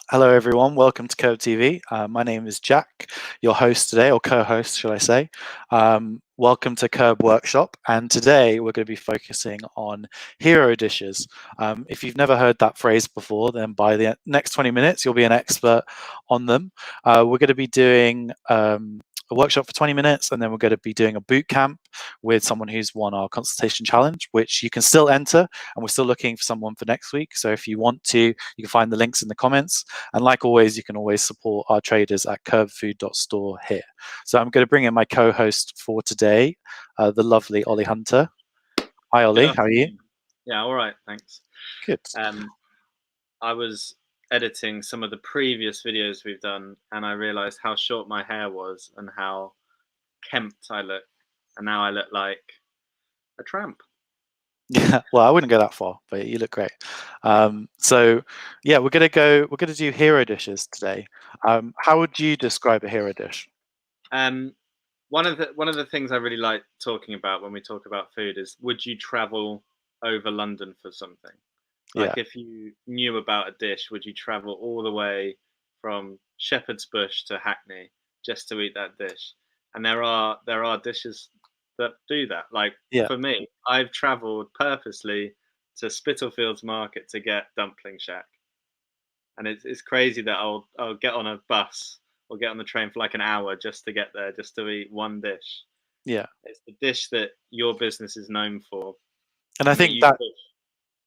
Hello, everyone. Welcome to Curb TV. My name is Jack, your host today, or co-host, should I say. Welcome to Curb Workshop, and today we're going to be focusing on hero dishes. If you've never heard that phrase before, then by the next 20 minutes, you'll be an expert on them. We're going to be doing a workshop for 20 minutes, and then we're going to be doing a boot camp with someone who's won our consultation challenge, which you can still enter, and we're still looking for someone for next week. So if you want to, you can find the links in the comments. And like always, you can always support our traders at curbfood.store here. So I'm going to bring in my co-host for today, the lovely Ollie Hunter. Hi, Ollie. How are you? Yeah, all right, thanks. Good. I was editing some of the previous videos we've done, and I realised how short my hair was and how kempt I look, and now I look like a tramp. Yeah, well, I wouldn't go that far, but you look great. So yeah, we're gonna do hero dishes today. How would you describe a hero dish? One of the things I really like talking about when we talk about food is, would you travel over London for something? Like, Yeah. if you knew about a dish, would you travel all the way from Shepherd's Bush to Hackney just to eat that dish? And there are dishes that do that. Like, Yeah. for me, I've travelled purposely to Spitalfields Market to get Dumpling Shack, and it's crazy that I'll get on a bus or get on the train for like an hour just to get there, just to eat one dish. Yeah. It's the dish that your business is known for, And I that think you that, push.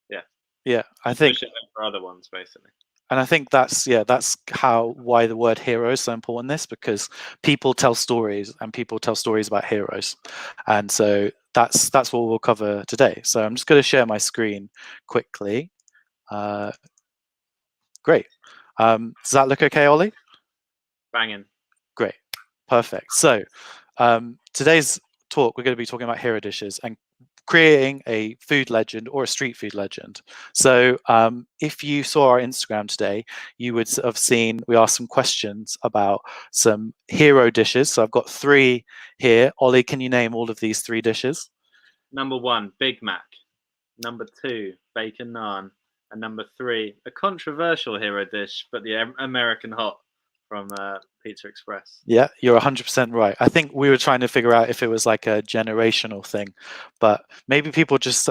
Yeah, yeah, I you think, push it for other ones, basically. and I think that's why the word hero is so important in this, because people tell stories and people tell stories about heroes. And so that's what we'll cover today. So I'm just going to share my screen quickly. Great. Does that look okay, Ollie? Banging. Great. Perfect. So today's talk, we're going to be talking about hero dishes and creating a food legend or a street food legend. So if you saw our Instagram today, you would have seen we asked some questions about some hero dishes. So I've got 3 here. Ollie, can you name all of these 3 dishes? Number 1, Big Mac. Number 2, Bacon Naan. And number 3, a controversial hero dish, but the American Hot from Pizza Express. Yeah, you're 100% right. I think we were trying to figure out if it was like a generational thing, but maybe people just,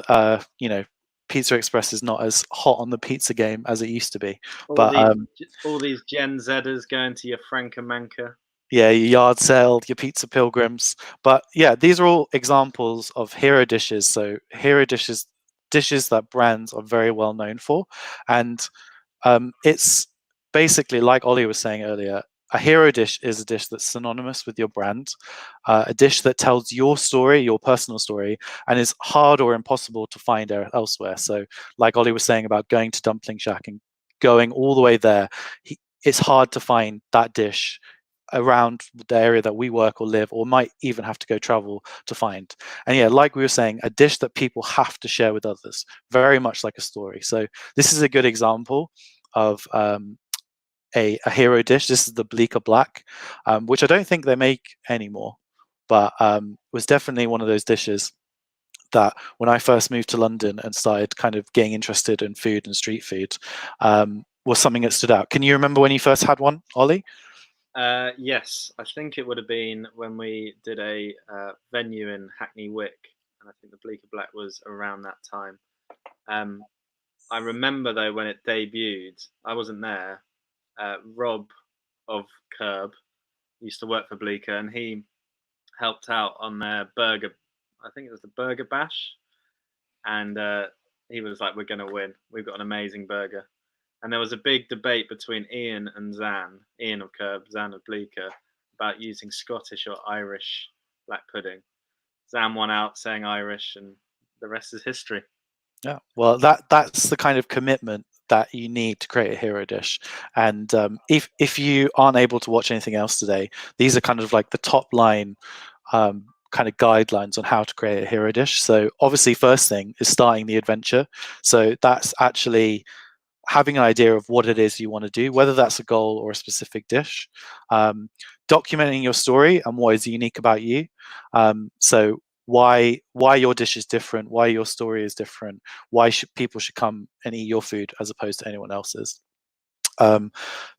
Pizza Express is not as hot on the pizza game as it used to be. All these Gen Zers going to your Franca Manca. Yeah, your yard sale, your pizza pilgrims. But yeah, these are all examples of hero dishes. So hero dishes that brands are very well known for. And it's basically, like Ollie was saying earlier, a hero dish is a dish that's synonymous with your brand, a dish that tells your story, your personal story, and is hard or impossible to find elsewhere. So like Ollie was saying about going to Dumpling Shack and going all the way there, it's hard to find that dish around the area that we work or live, or might even have to go travel to find. And yeah, like we were saying, a dish that people have to share with others, very much like a story. So this is a good example of a hero dish. This is the Bleecker Black, which I don't think they make anymore, but was definitely one of those dishes that when I first moved to London and started kind of getting interested in food and street food, was something that stood out. Can you remember when you first had one, Ollie? Yes, I think it would have been when we did a venue in Hackney Wick, and I think the Bleecker Black was around that time. I remember though when it debuted, I wasn't there. Rob of Curb used to work for Bleecker, and he helped out on their burger. I think it was the Burger Bash, and he was like, "We're going to win. We've got an amazing burger." And there was a big debate between Ian and Zan, Ian of Curb, Zan of Bleecker, about using Scottish or Irish black pudding. Zan won out saying Irish, and the rest is history. Yeah, well, that's the kind of commitment that you need to create a hero dish. And if you aren't able to watch anything else today, these are kind of like the top line kind of guidelines on how to create a hero dish. So obviously, first thing is starting the adventure. So that's actually having an idea of what it is you want to do, whether that's a goal or a specific dish, documenting your story and what is unique about you. So why your dish is different, why your story is different, why people should come and eat your food as opposed to anyone else's.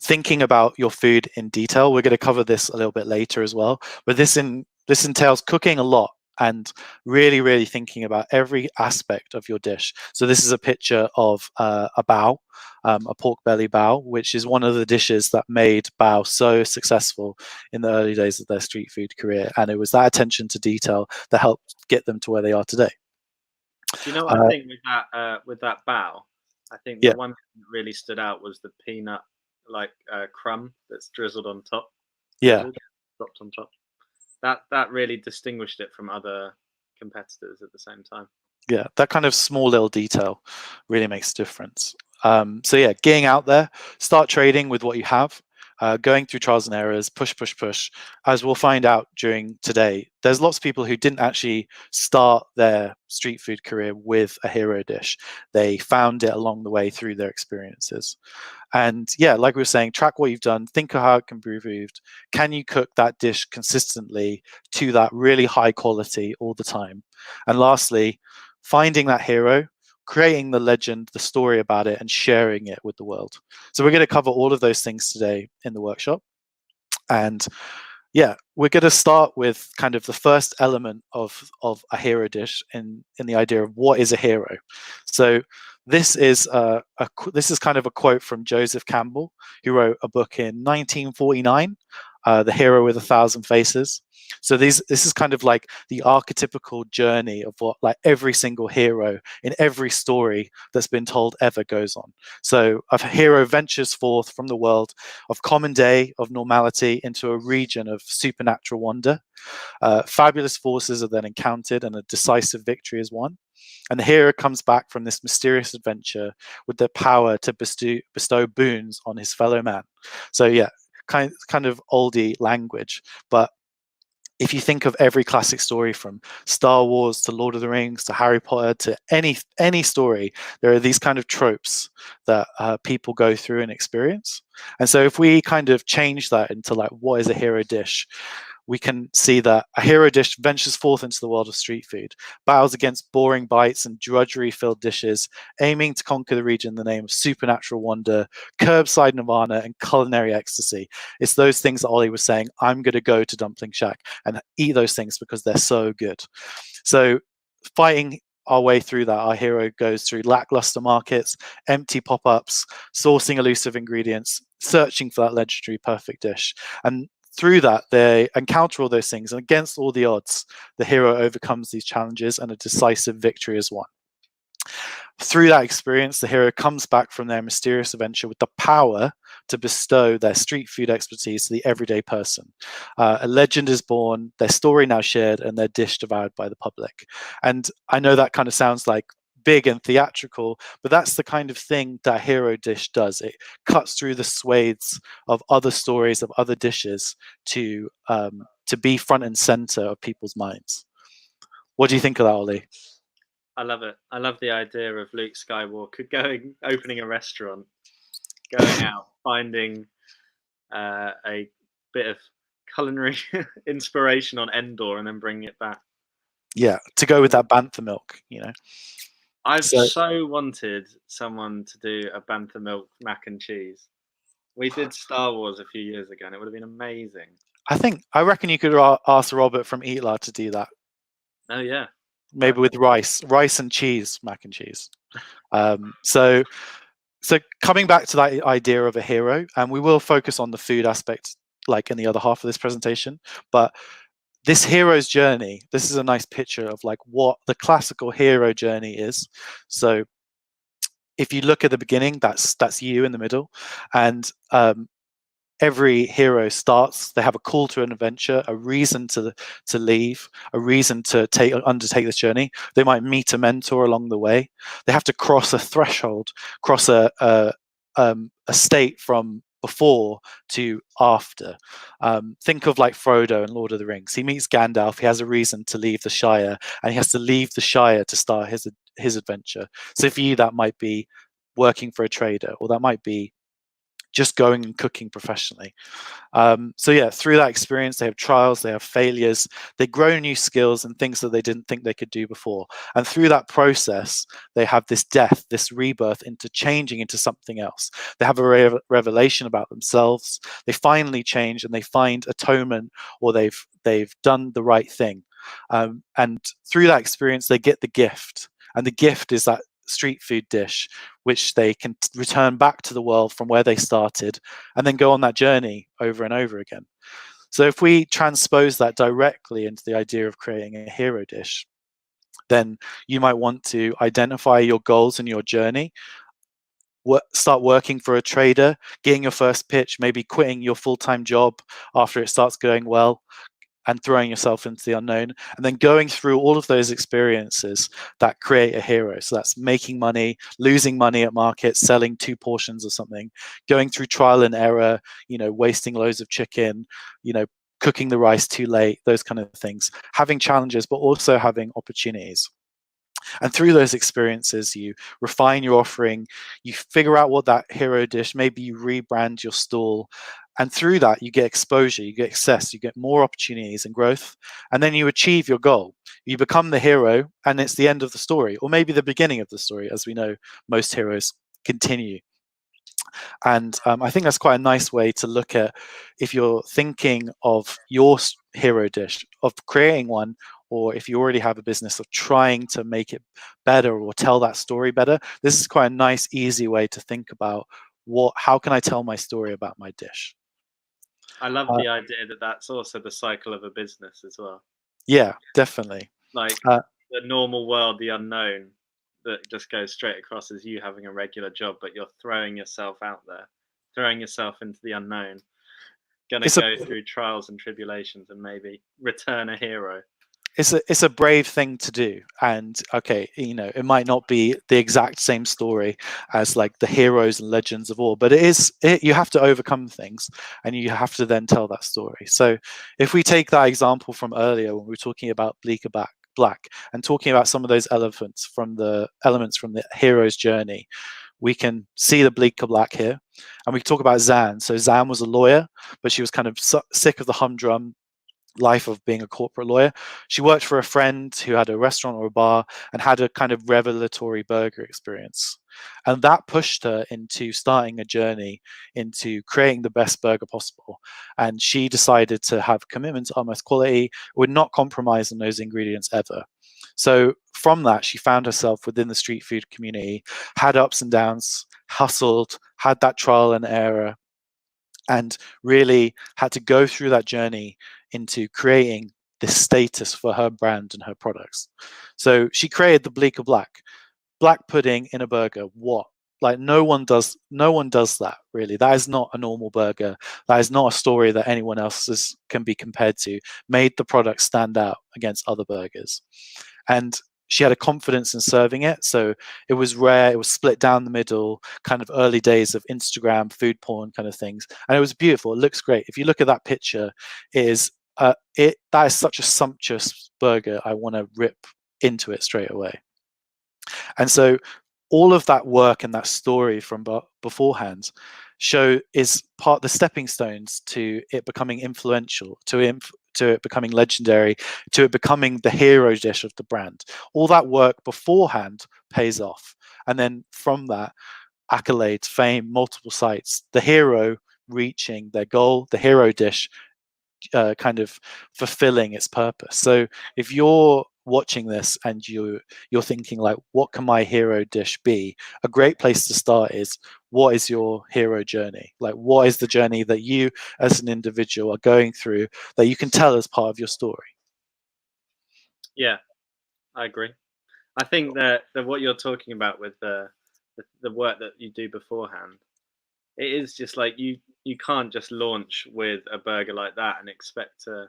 Thinking about your food in detail. We're going to cover this a little bit later as well, but this entails cooking a lot and really, really thinking about every aspect of your dish. So this is a picture of a bao, a pork belly bao, which is one of the dishes that made bao so successful in the early days of their street food career. And it was that attention to detail that helped get them to where they are today. Do you know what I think with that bao? I think the Yeah, one thing that really stood out was the peanut like crumb that's drizzled on top, yeah. dropped on top. That really distinguished it from other competitors at the same time. Yeah, that kind of small little detail really makes a difference. So yeah, getting out there, start trading with what you have, going through trials and errors, push, push, push. As we'll find out during today, there's lots of people who didn't actually start their street food career with a hero dish. They found it along the way through their experiences. And yeah, like we were saying, track what you've done, think of how it can be improved. Can you cook that dish consistently to that really high quality all the time? And lastly, finding that hero, creating the legend, the story about it, and sharing it with the world. So we're going to cover all of those things today in the workshop. And yeah, we're going to start with kind of the first element of a hero dish in the idea of what is a hero. So this is this is kind of a quote from Joseph Campbell, who wrote a book in 1949, The Hero with a Thousand Faces. So this is kind of like the archetypical journey of what like every single hero in every story that's been told ever goes on. So a hero ventures forth from the world of common day, of normality, into a region of supernatural wonder. Fabulous forces are then encountered and a decisive victory is won. And the hero comes back from this mysterious adventure with the power to bestow boons on his fellow man. So yeah, kind of oldie language, but if you think of every classic story from Star Wars to Lord of the Rings to Harry Potter to any story, there are these kind of tropes that people go through and experience. And so if we kind of change that into like what is a hero dish, we can see that a hero dish ventures forth into the world of street food, battles against boring bites and drudgery-filled dishes, aiming to conquer the region in the name of supernatural wonder, curbside nirvana, and culinary ecstasy. It's those things that Ollie was saying, I'm going to go to Dumpling Shack and eat those things because they're so good. So fighting our way through that, our hero goes through lackluster markets, empty pop-ups, sourcing elusive ingredients, searching for that legendary perfect dish. And through that, they encounter all those things, and against all the odds, the hero overcomes these challenges and a decisive victory is won. Through that experience, the hero comes back from their mysterious adventure with the power to bestow their street food expertise to the everyday person. A legend is born, their story now shared, and their dish devoured by the public. And I know that kind of sounds like big and theatrical, but that's the kind of thing that hero dish does. It cuts through the swathes of other stories, of other dishes, to be front and center of people's minds. What do you think of that, Ollie? I love it. I love the idea of Luke Skywalker opening a restaurant, going out, finding a bit of culinary inspiration on Endor, and then bringing it back. Yeah, to go with that bantha milk, I've so wanted someone to do a bantha milk mac and cheese. We did Star Wars a few years ago, and it would have been amazing. I reckon you could ask Robert from Eatla to do that. Oh yeah, maybe with rice and cheese, mac and cheese. So coming back to that idea of a hero, and we will focus on the food aspect like in the other half of this presentation, but this hero's journey, this is a nice picture of like what the classical hero journey is. So if you look at the beginning, that's you in the middle, and every hero starts, they have a call to an adventure, a reason to leave, a reason to undertake this journey. They might meet a mentor along the way. They have to cross a threshold, cross a state from before to after. Think of like Frodo in Lord of the Rings. He meets Gandalf, he has a reason to leave the Shire, and he has to leave the Shire to start his adventure. So for you, that might be working for a trader, or that might be just going and cooking professionally. So yeah, through that experience, they have trials, they have failures, they grow new skills and things that they didn't think they could do before. And through that process, they have this death, this rebirth into changing into something else. They have a revelation about themselves. They finally change and they find atonement, or they've done the right thing. And through that experience, they get the gift. And the gift is that street food dish, which they can return back to the world from where they started and then go on that journey over and over again. So if we transpose that directly into the idea of creating a hero dish, then you might want to identify your goals and your journey. Start working for a trader, getting your first pitch, maybe quitting your full-time job after it starts going well, and throwing yourself into the unknown, and then going through all of those experiences that create a hero. So that's making money, losing money at markets, selling 2 portions of something, going through trial and error, wasting loads of chicken, cooking the rice too late, those kind of things, having challenges, but also having opportunities. And through those experiences, you refine your offering, you figure out what that hero dish, maybe you rebrand your stall. And through that, you get exposure, you get access, you get more opportunities and growth. And then you achieve your goal. You become the hero, and it's the end of the story, or maybe the beginning of the story. As we know, most heroes continue. And I think that's quite a nice way to look at, if you're thinking of your hero dish, of creating one, or if you already have a business, of trying to make it better or tell that story better. This is quite a nice, easy way to think about how can I tell my story about my dish. I love the idea that that's also the cycle of a business as well. Yeah, definitely. Like Uh, the normal world, the unknown, that just goes straight across as you having a regular job, but you're throwing yourself out there, throwing yourself into the unknown, gonna it's a go through trials and tribulations and maybe return a hero. it's a brave thing to do, and okay, it might not be the exact same story as like the heroes and legends of all, but you have to overcome things, and you have to then tell that story. So if we take that example from earlier when we were talking about Bleaker Black and talking about some of those elements from the hero's journey, we can see the Bleaker Black here, and we talk about Zan. So Zan was a lawyer, but she was kind of sick of the humdrum life of being a corporate lawyer. She worked for a friend who had a restaurant or a bar and had a kind of revelatory burger experience. And that pushed her into starting a journey into creating the best burger possible. And she decided to have commitment to utmost quality, would not compromise on those ingredients ever. So from that, she found herself within the street food community, had ups and downs, hustled, had that trial and error, and really had to go through that journey into creating this status for her brand and her products. So she created the Bleaker Black pudding in a burger. What? Like no one does that, really. That is not a normal burger. That is not a story that anyone else can be compared to. Made the product stand out against other burgers. And she had a confidence in serving it. So it was rare. It was split down the middle, kind of early days of Instagram, food porn kind of things. And it was beautiful. It looks great. If you look at that picture, that is such a sumptuous burger. I want to rip into it straight away. And so all of that work and that story from beforehand is part the stepping stones to it becoming influential, to it becoming legendary, to it becoming the hero dish of the brand. All that work beforehand pays off. And then from that, accolades, fame, multiple sites, the hero reaching their goal, the hero dish kind of fulfilling its purpose. So if you're watching this and you're thinking like, what can my hero dish be? A great place to start is, what is your hero journey? Like, what is the journey that you as an individual are going through that you can tell as part of your story? Yeah, I agree. I think that what you're talking about with the work that you do beforehand, it is just like you can't just launch with a burger like that and expect to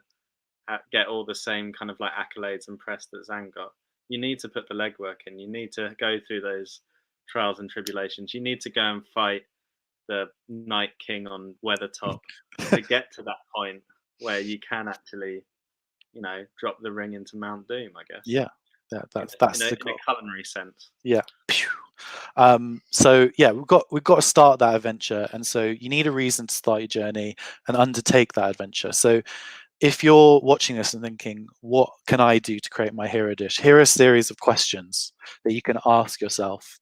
get all the same kind of like accolades and press that Zhang got. You need to put the legwork in. You need to go through those trials and tribulations. You need to go and fight the Night King on Weathertop to get to that point where you can actually, drop the ring into Mount Doom, I guess. Yeah, that's In the a goal. culinary sense. Yeah. So yeah, we've got to start that adventure, and so you need a reason to start your journey and undertake that adventure. So if you're watching this and thinking, what can I do to create my hero dish? Here are a series of questions that you can ask yourself.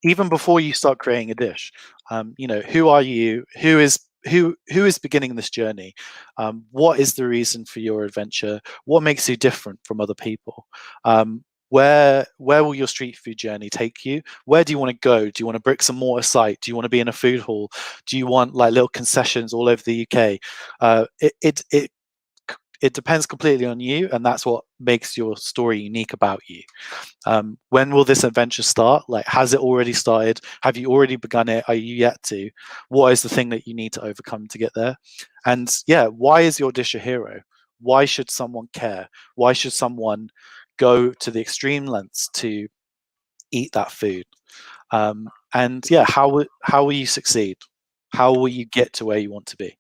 Even before you start creating a dish, who are you? Who is beginning this journey? What is the reason for your adventure? What makes you different from other people? Where will your street food journey take you? Where do you want to go? Do you want a bricks and mortar site? Do you want to be in a food hall? Do you want like little concessions all over the UK? It depends completely on you, and that's what makes your story unique about you. When will this adventure start? Like, has it already started? Have you already begun it? Are you yet to? What is the thing that you need to overcome to get there? And yeah, why is your dish a hero? Why should someone care? Why should someone go to the extreme lengths to eat that food? And yeah, how will you succeed? How will you get to where you want to be?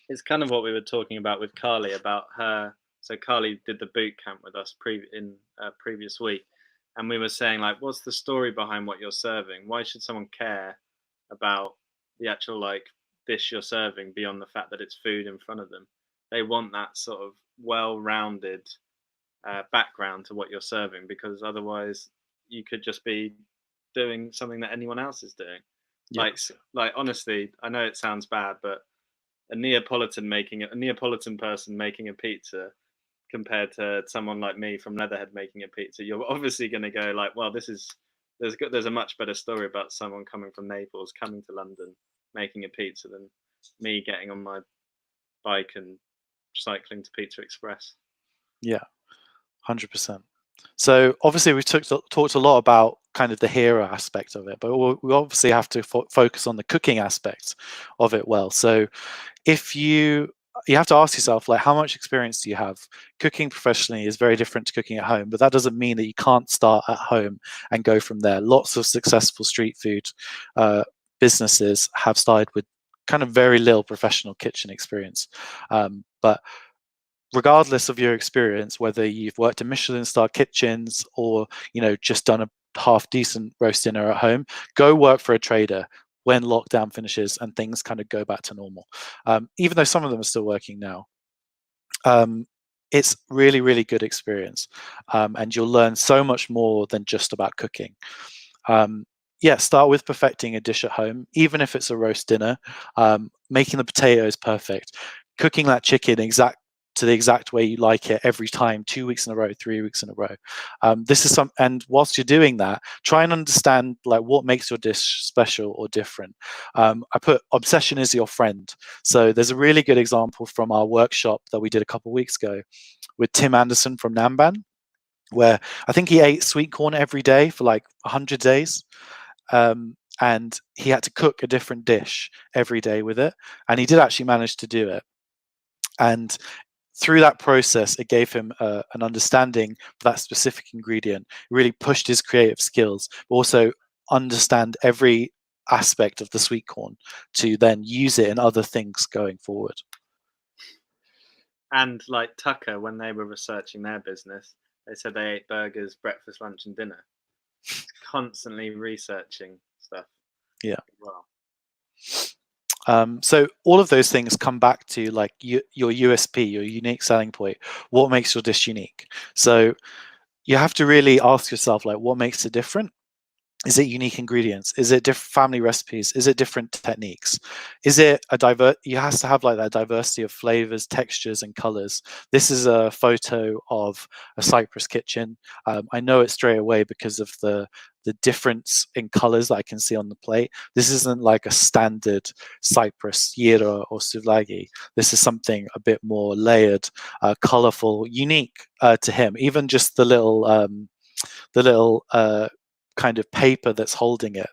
It's kind of what we were talking about with Carly about her. So Carly did the boot camp with us in previous week, and we were saying like, what's the story behind what you're serving? Why should someone care about the actual like dish you're serving beyond the fact that it's food in front of them? They want that sort of well-rounded background to what you're serving, because otherwise you could just be doing something that anyone else is doing. Yeah. Like honestly, I know it sounds bad, but a Neapolitan person making a pizza compared to someone like me from Leatherhead making a pizza, you're obviously going to go like, well, there's a much better story about someone coming from Naples, coming to London, making a pizza than me getting on my bike and cycling to Pizza Express. Yeah, 100%. So obviously we've talked a lot about kind of the hero aspect of it, but we obviously have to focus on the cooking aspect of it well. So if you have to ask yourself, like, how much experience do you have? Cooking professionally is very different to cooking at home, but that doesn't mean that you can't start at home and go from there. Lots of successful street food businesses have started with kind of very little professional kitchen experience. But regardless of your experience, whether you've worked in Michelin-star kitchens or just done a half decent roast dinner at home, go work for a trader when lockdown finishes and things kind of go back to normal. Even though some of them are still working now, it's really, really good experience, and you'll learn so much more than just about cooking. Yeah, start with perfecting a dish at home, even if it's a roast dinner. Making the potatoes perfect, cooking that chicken to the exact way you like it every time, 2 weeks in a row, 3 weeks in a row. And whilst you're doing that, try and understand like what makes your dish special or different. I put obsession is your friend. So there's a really good example from our workshop that we did a couple of weeks ago with Tim Anderson from Namban, where I think he ate sweet corn every day for like 100 days. And he had to cook a different dish every day with it. And he did actually manage to do it. And through that process, it gave him an understanding for that specific ingredient. It really pushed his creative skills, but also understand every aspect of the sweet corn to then use it in other things going forward. And like Tucker, when they were researching their business, they said they ate burgers, breakfast, lunch, and dinner. Constantly researching stuff. Yeah. Wow. So all of those things come back to like your USP, your unique selling point. What makes your dish unique? So you have to really ask yourself, like, what makes it different? Is it unique ingredients? Is it different family recipes? Is it different techniques? Is it you have to have like that diversity of flavors, textures, and colors. This is a photo of a Cyprus kitchen. I know it straight away because of the difference in colors that I can see on the plate. This isn't like a standard Cyprus gyro or souvlaki. This is something a bit more layered, colorful, unique to him. Even just the little kind of paper that's holding it.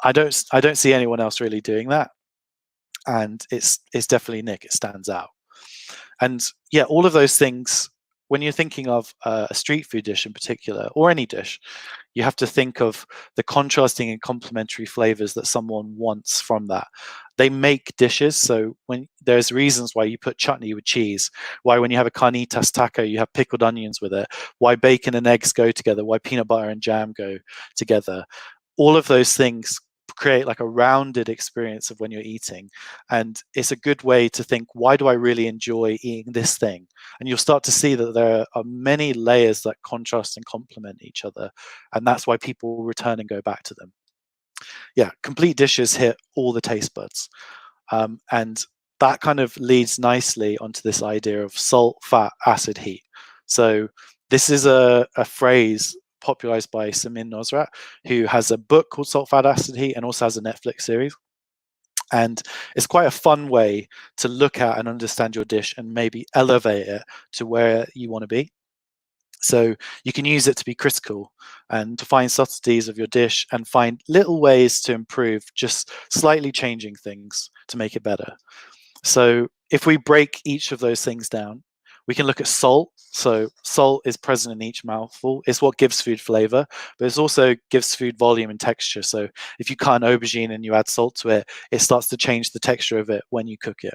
I don't see anyone else really doing that, and it's definitely Nick. It stands out, and yeah, all of those things when you're thinking of a street food dish in particular, or any dish, you have to think of the contrasting and complementary flavors that someone wants from that. They make dishes, so when there's reasons why you put chutney with cheese, why when you have a carnitas taco you have pickled onions with it, why bacon and eggs go together, why peanut butter and jam go together. All of those things create like a rounded experience of when you're eating, and it's a good way to think, why do I really enjoy eating this thing? And you'll start to see that there are many layers that contrast and complement each other, and that's why people return and go back to them. Yeah, complete dishes hit all the taste buds, and that kind of leads nicely onto this idea of salt, fat, acid, heat. So this is a phrase popularized by Samin Nosrat, who has a book called Salt, Fat, Acid, Heat, and also has a Netflix series. And it's quite a fun way to look at and understand your dish and maybe elevate it to where you want to be. So you can use it to be critical and to find subtleties of your dish and find little ways to improve, just slightly changing things to make it better. So if we break each of those things down, we can look at salt. So salt is present in each mouthful. It's what gives food flavor, but it also gives food volume and texture. So if you cut an aubergine and you add salt to it, it starts to change the texture of it when you cook it.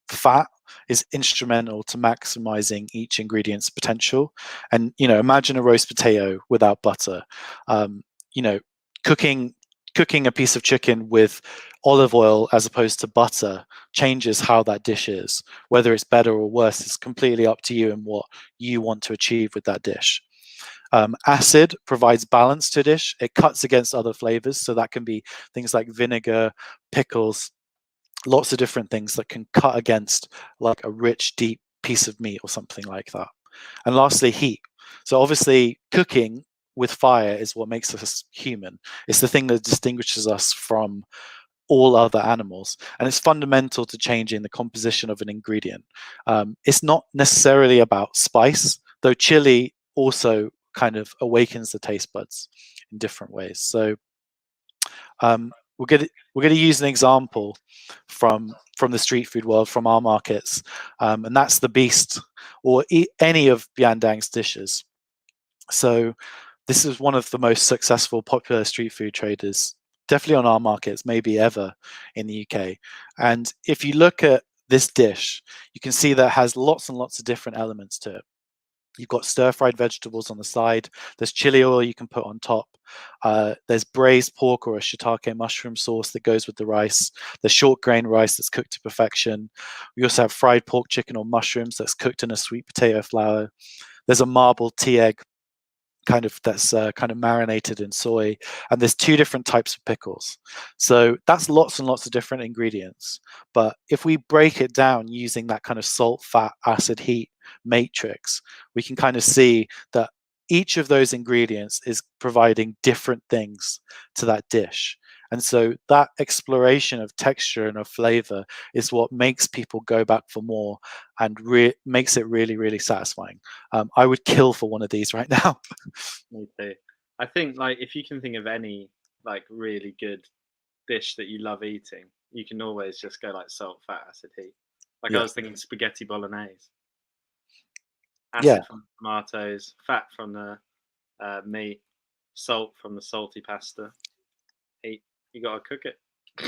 Fat is instrumental to maximizing each ingredient's potential. And imagine a roast potato without butter. You know, cooking a piece of chicken with olive oil as opposed to butter changes how that dish is. Whether it's better or worse is completely up to you and what you want to achieve with that dish. Acid provides balance to a dish. It cuts against other flavors, so that can be things like vinegar, pickles, lots of different things that can cut against like a rich, deep piece of meat or something like that. And lastly, heat. So obviously cooking with fire is what makes us human. It's the thing that distinguishes us from all other animals, and it's fundamental to changing the composition of an ingredient. It's not necessarily about spice, though chili also kind of awakens the taste buds in different ways. So we're going to use an example from the street food world, from our markets, and that's the beast, or any of Biandang's dishes. So this is one of the most successful popular street food traders, definitely on our markets, maybe ever in the UK. And if you look at this dish, you can see that it has lots and lots of different elements to it. You've got stir-fried vegetables on the side. There's chili oil you can put on top. There's braised pork or a shiitake mushroom sauce that goes with the rice. There's short grain rice that's cooked to perfection. We also have fried pork, chicken, or mushrooms that's cooked in a sweet potato flour. There's a marbled tea egg that's kind of marinated in soy, and there's 2 different types of pickles. So that's lots and lots of different ingredients. But if we break it down using that kind of salt, fat, acid, heat matrix, we can kind of see that each of those ingredients is providing different things to that dish. And so that exploration of texture and of flavor is what makes people go back for more and makes it really, really satisfying. I would kill for one of these right now. Me too. I think like if you can think of any like really good dish that you love eating, you can always just go like salt, fat, acid, heat. Like I Yeah, was thinking spaghetti bolognese. yeah, Acid from the tomatoes, fat from the meat, salt from the salty pasta. Heat. You gotta cook it.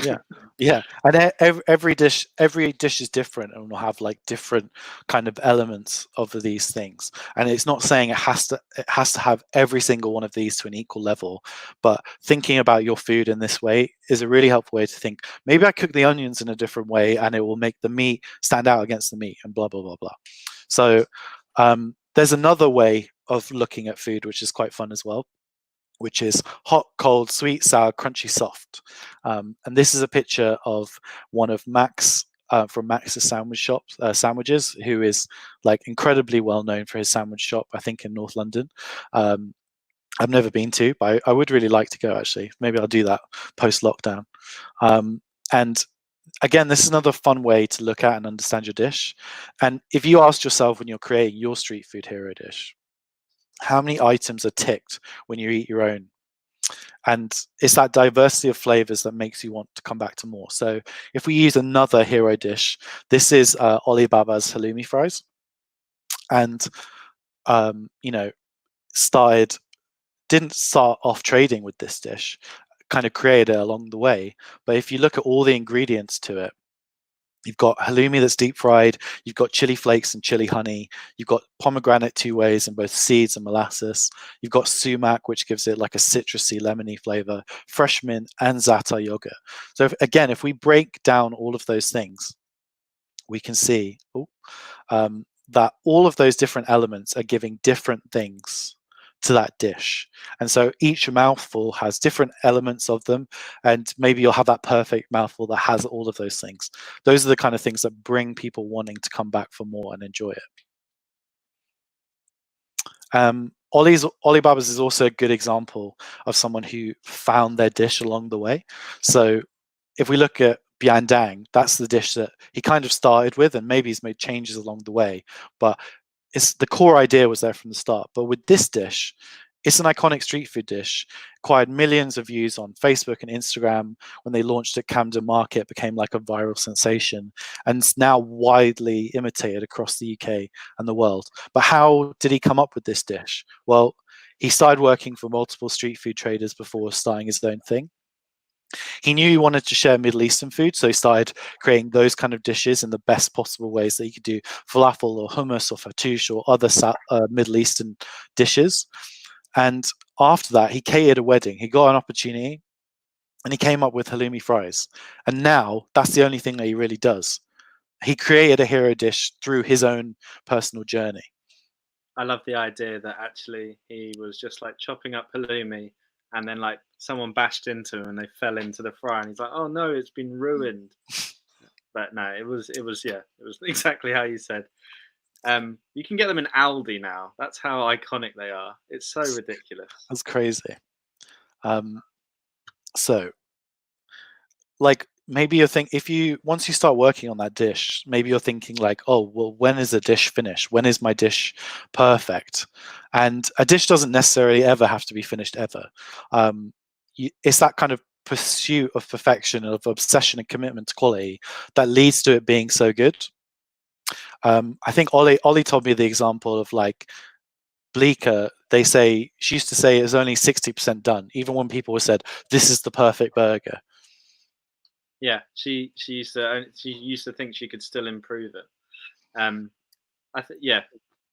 yeah, yeah. And every dish is different and will have like different kind of elements of these things. And it's not saying it has to have every single one of these to an equal level, but thinking about your food in this way is a really helpful way to think. Maybe I cook the onions in a different way and it will make the meat stand out against the meat, and blah blah blah blah. So there's another way of looking at food which is quite fun as well, which is hot, cold, sweet, sour, crunchy, soft. And this is a picture of one of Max from Max's sandwiches, who is like incredibly well known for his sandwich shop, I think in North London. I've never been to, but I would really like to go actually. Maybe I'll do that post lockdown. And again, this is another fun way to look at and understand your dish. And if you asked yourself when you're creating your street food hero dish, how many items are ticked when you eat your own? And it's that diversity of flavors that makes you want to come back to more. So if we use another hero dish, this is Ollie Baba's halloumi fries. and you know, didn't start off trading with this dish, kind of created it along the way. But if you look at all the ingredients to it, you've got halloumi that's deep fried, you've got chili flakes and chili honey, you've got pomegranate two ways in both seeds and molasses, you've got sumac, which gives it like a citrusy, lemony flavor, fresh mint, and za'atar yogurt. So again, if we break down all of those things, we can see that all of those different elements are giving different things to that dish. And so each mouthful has different elements of them, and maybe you'll have that perfect mouthful that has all of those things. Those are the kind of things that bring people wanting to come back for more and enjoy it. Ollie Babas is also a good example of someone who found their dish along the way. So if we look at Bian Dang, that's the dish that he kind of started with, and maybe he's made changes along the way, but the core idea was there from the start. But with this dish, it's an iconic street food dish, acquired millions of views on Facebook and Instagram. When they launched at Camden Market, became like a viral sensation, and it's now widely imitated across the UK and the world. But how did he come up with this dish? Well, he started working for multiple street food traders before starting his own thing. He knew he wanted to share Middle Eastern food, so he started creating those kind of dishes in the best possible ways that he could do falafel or hummus or fattoush or other Middle Eastern dishes. And after that, he catered a wedding. He got an opportunity and he came up with halloumi fries. And now that's the only thing that he really does. He created a hero dish through his own personal journey. I love the idea that actually he was just like chopping up halloumi, and then like someone bashed into him and they fell into the fry, and he's like, "Oh no, it's been ruined." But no, it was exactly how you said. You can get them in Aldi now. That's how iconic they are. It's so ridiculous. That's crazy. So, like, maybe you think once you start working on that dish, maybe you're thinking like, oh, well, when is a dish finished? When is my dish perfect? And a dish doesn't necessarily ever have to be finished ever. It's that kind of pursuit of perfection, of obsession and commitment to quality that leads to it being so good. I think Ollie told me the example of like Bleecker. She used to say it's only 60% done, even when people said this is the perfect burger. Yeah, she used to think she could still improve it. Yeah,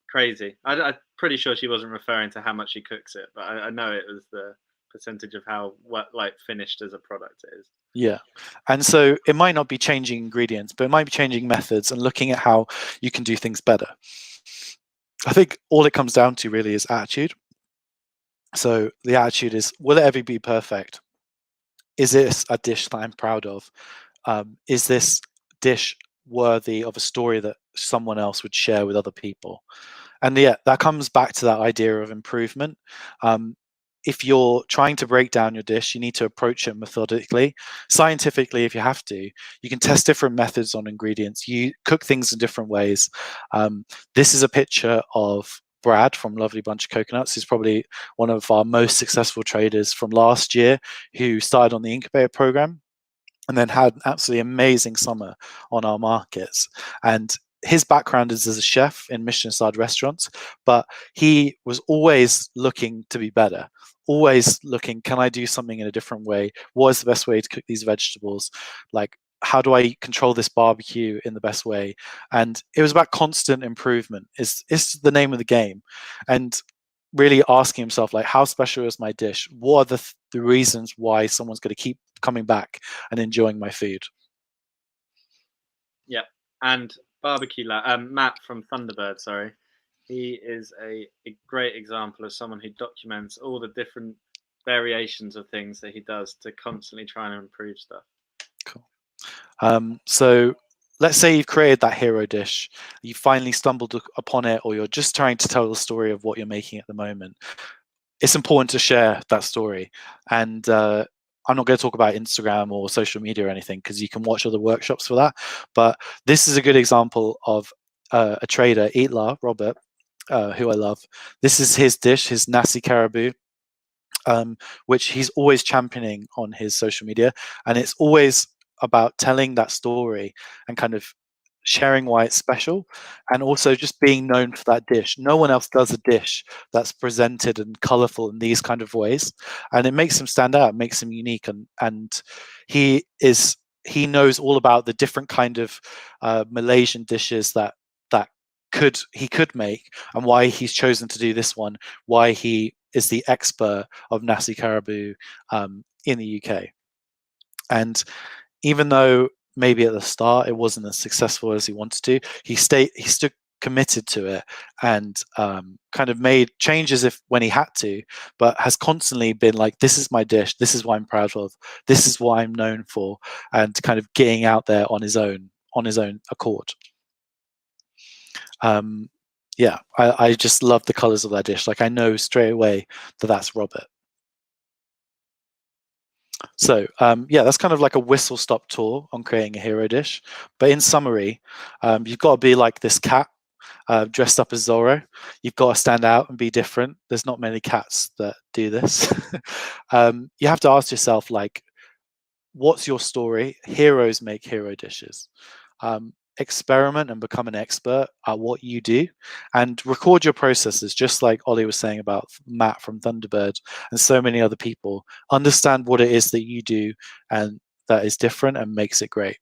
crazy. I'm pretty sure she wasn't referring to how much she cooks it, but I know it was the percentage of how finished as a product it is. Yeah. And so it might not be changing ingredients, but it might be changing methods and looking at how you can do things better. I think all it comes down to really is attitude. So the attitude is, will it ever be perfect? Is this a dish that I'm proud of? Is this dish worthy of a story that someone else would share with other people? And yeah, that comes back to that idea of improvement. If you're trying to break down your dish, you need to approach it methodically, scientifically if you have to. You can test different methods on ingredients. You cook things in different ways. This is a picture of Brad from Lovely Bunch of Coconuts. He's probably one of our most successful traders from last year who started on the incubator program and then had an absolutely amazing summer on our markets. And his background is as a chef in Michelin-starred restaurants, but he was always looking to be better, always looking, can I do something in a different way? What is the best way to cook these vegetables? Like, how do I control this barbecue in the best way? And it was about constant improvement. Is the name of the game. And really asking himself, like, how special is my dish? What are the reasons why someone's going to keep coming back and enjoying my food? Yeah, and Matt from Thunderbird, sorry, he is a great example of someone who documents all the different variations of things that he does to constantly try and improve stuff. Cool. So let's say you've created that hero dish, you finally stumbled upon it, or you're just trying to tell the story of what you're making at the moment. It's important to share that story. And I'm not going to talk about Instagram or social media or anything because you can watch other workshops for that. But this is a good example of a trader, Eatla, Robert, who I love. This is his dish, his nasi caribou, which he's always championing on his social media. And it's always about telling that story and kind of sharing why it's special, and also just being known for that dish. No one else does a dish that's presented and colorful in these kind of ways, and it makes him stand out, makes him unique, and he knows all about the different kind of Malaysian dishes that he could make, and why he's chosen to do this one, why he is the expert of nasi karabu in the UK. And even though maybe at the start it wasn't as successful as he wanted to, he stood committed to it, and kind of made changes when he had to, but has constantly been like, this is my dish, this is what I'm proud of, this is what I'm known for, and kind of getting out there on his own accord. Yeah, I just love the colors of that dish. Like, I know straight away that that's Robert. So yeah, that's kind of like a whistle-stop tour on creating a hero dish. But in summary, you've got to be like this cat dressed up as Zorro. You've got to stand out and be different. There's not many cats that do this. You have to ask yourself, like, what's your story? Heroes make hero dishes. Experiment and become an expert at what you do, and record your processes, just like Ollie was saying about Matt from Thunderbird and so many other people. Understand what it is that you do and that is different and makes it great.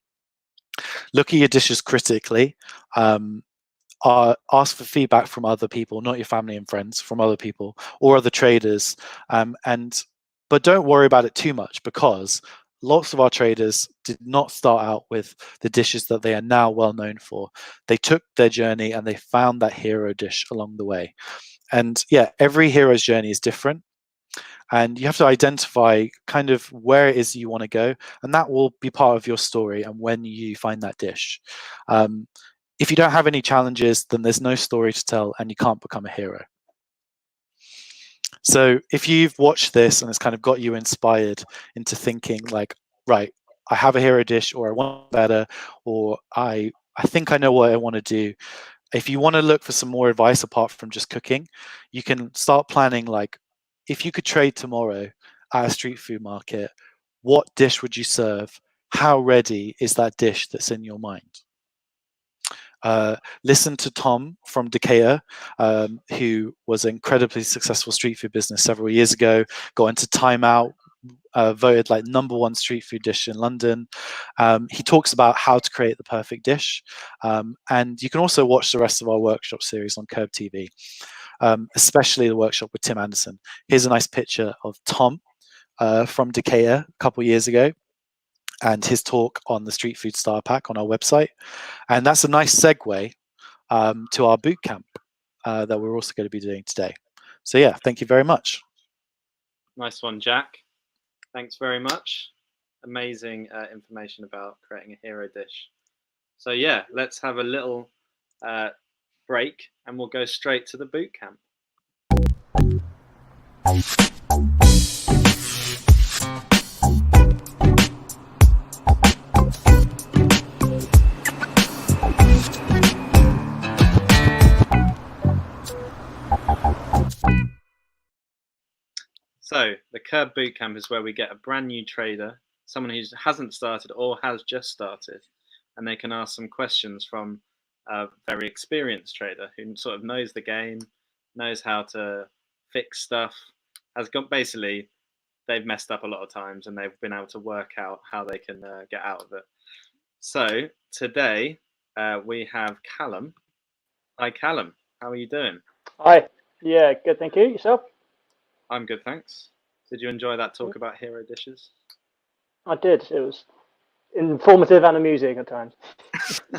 Look at your dishes critically. Ask for feedback from other people, not your family and friends, from other people or other traders, but don't worry about it too much, because lots of our traders did not start out with the dishes that they are now well known for. They took their journey and they found that hero dish along the way. And yeah, every hero's journey is different, and you have to identify kind of where it is you want to go, and that will be part of your story and when you find that dish. If you don't have any challenges, then there's no story to tell and you can't become a hero. So if you've watched this and it's kind of got you inspired into thinking like, right, I have a hero dish, or I want better, or I think I know what I want to do. If you want to look for some more advice apart from just cooking, you can start planning, like, if you could trade tomorrow at a street food market, what dish would you serve? How ready is that dish that's in your mind? Listen to Tom from Decatur, who was an incredibly successful street food business several years ago, got into Time Out, voted like #1 street food dish in London. He talks about how to create the perfect dish. And you can also watch the rest of our workshop series on Curb TV, especially the workshop with Tim Anderson. Here's a nice picture of Tom from Decatur a couple of years ago, and his talk on the Street Food Star Pack on our website. And that's a nice segue to our bootcamp that we're also going to be doing today. So yeah, thank you very much. Nice one, Jack. Thanks very much. Amazing information about creating a hero dish. So yeah, let's have a little break and we'll go straight to the bootcamp. So the Curb Bootcamp is where we get a brand new trader, someone who hasn't started or has just started, and they can ask some questions from a very experienced trader who sort of knows the game, knows how to fix stuff, has got basically, they've messed up a lot of times and they've been able to work out how they can get out of it. So today we have Callum. Hi, Callum. How are you doing? Hi. Yeah, good. Thank you. Yourself? I'm good, thanks. Did you enjoy that talk about hero dishes? I did. It was informative and amusing at times.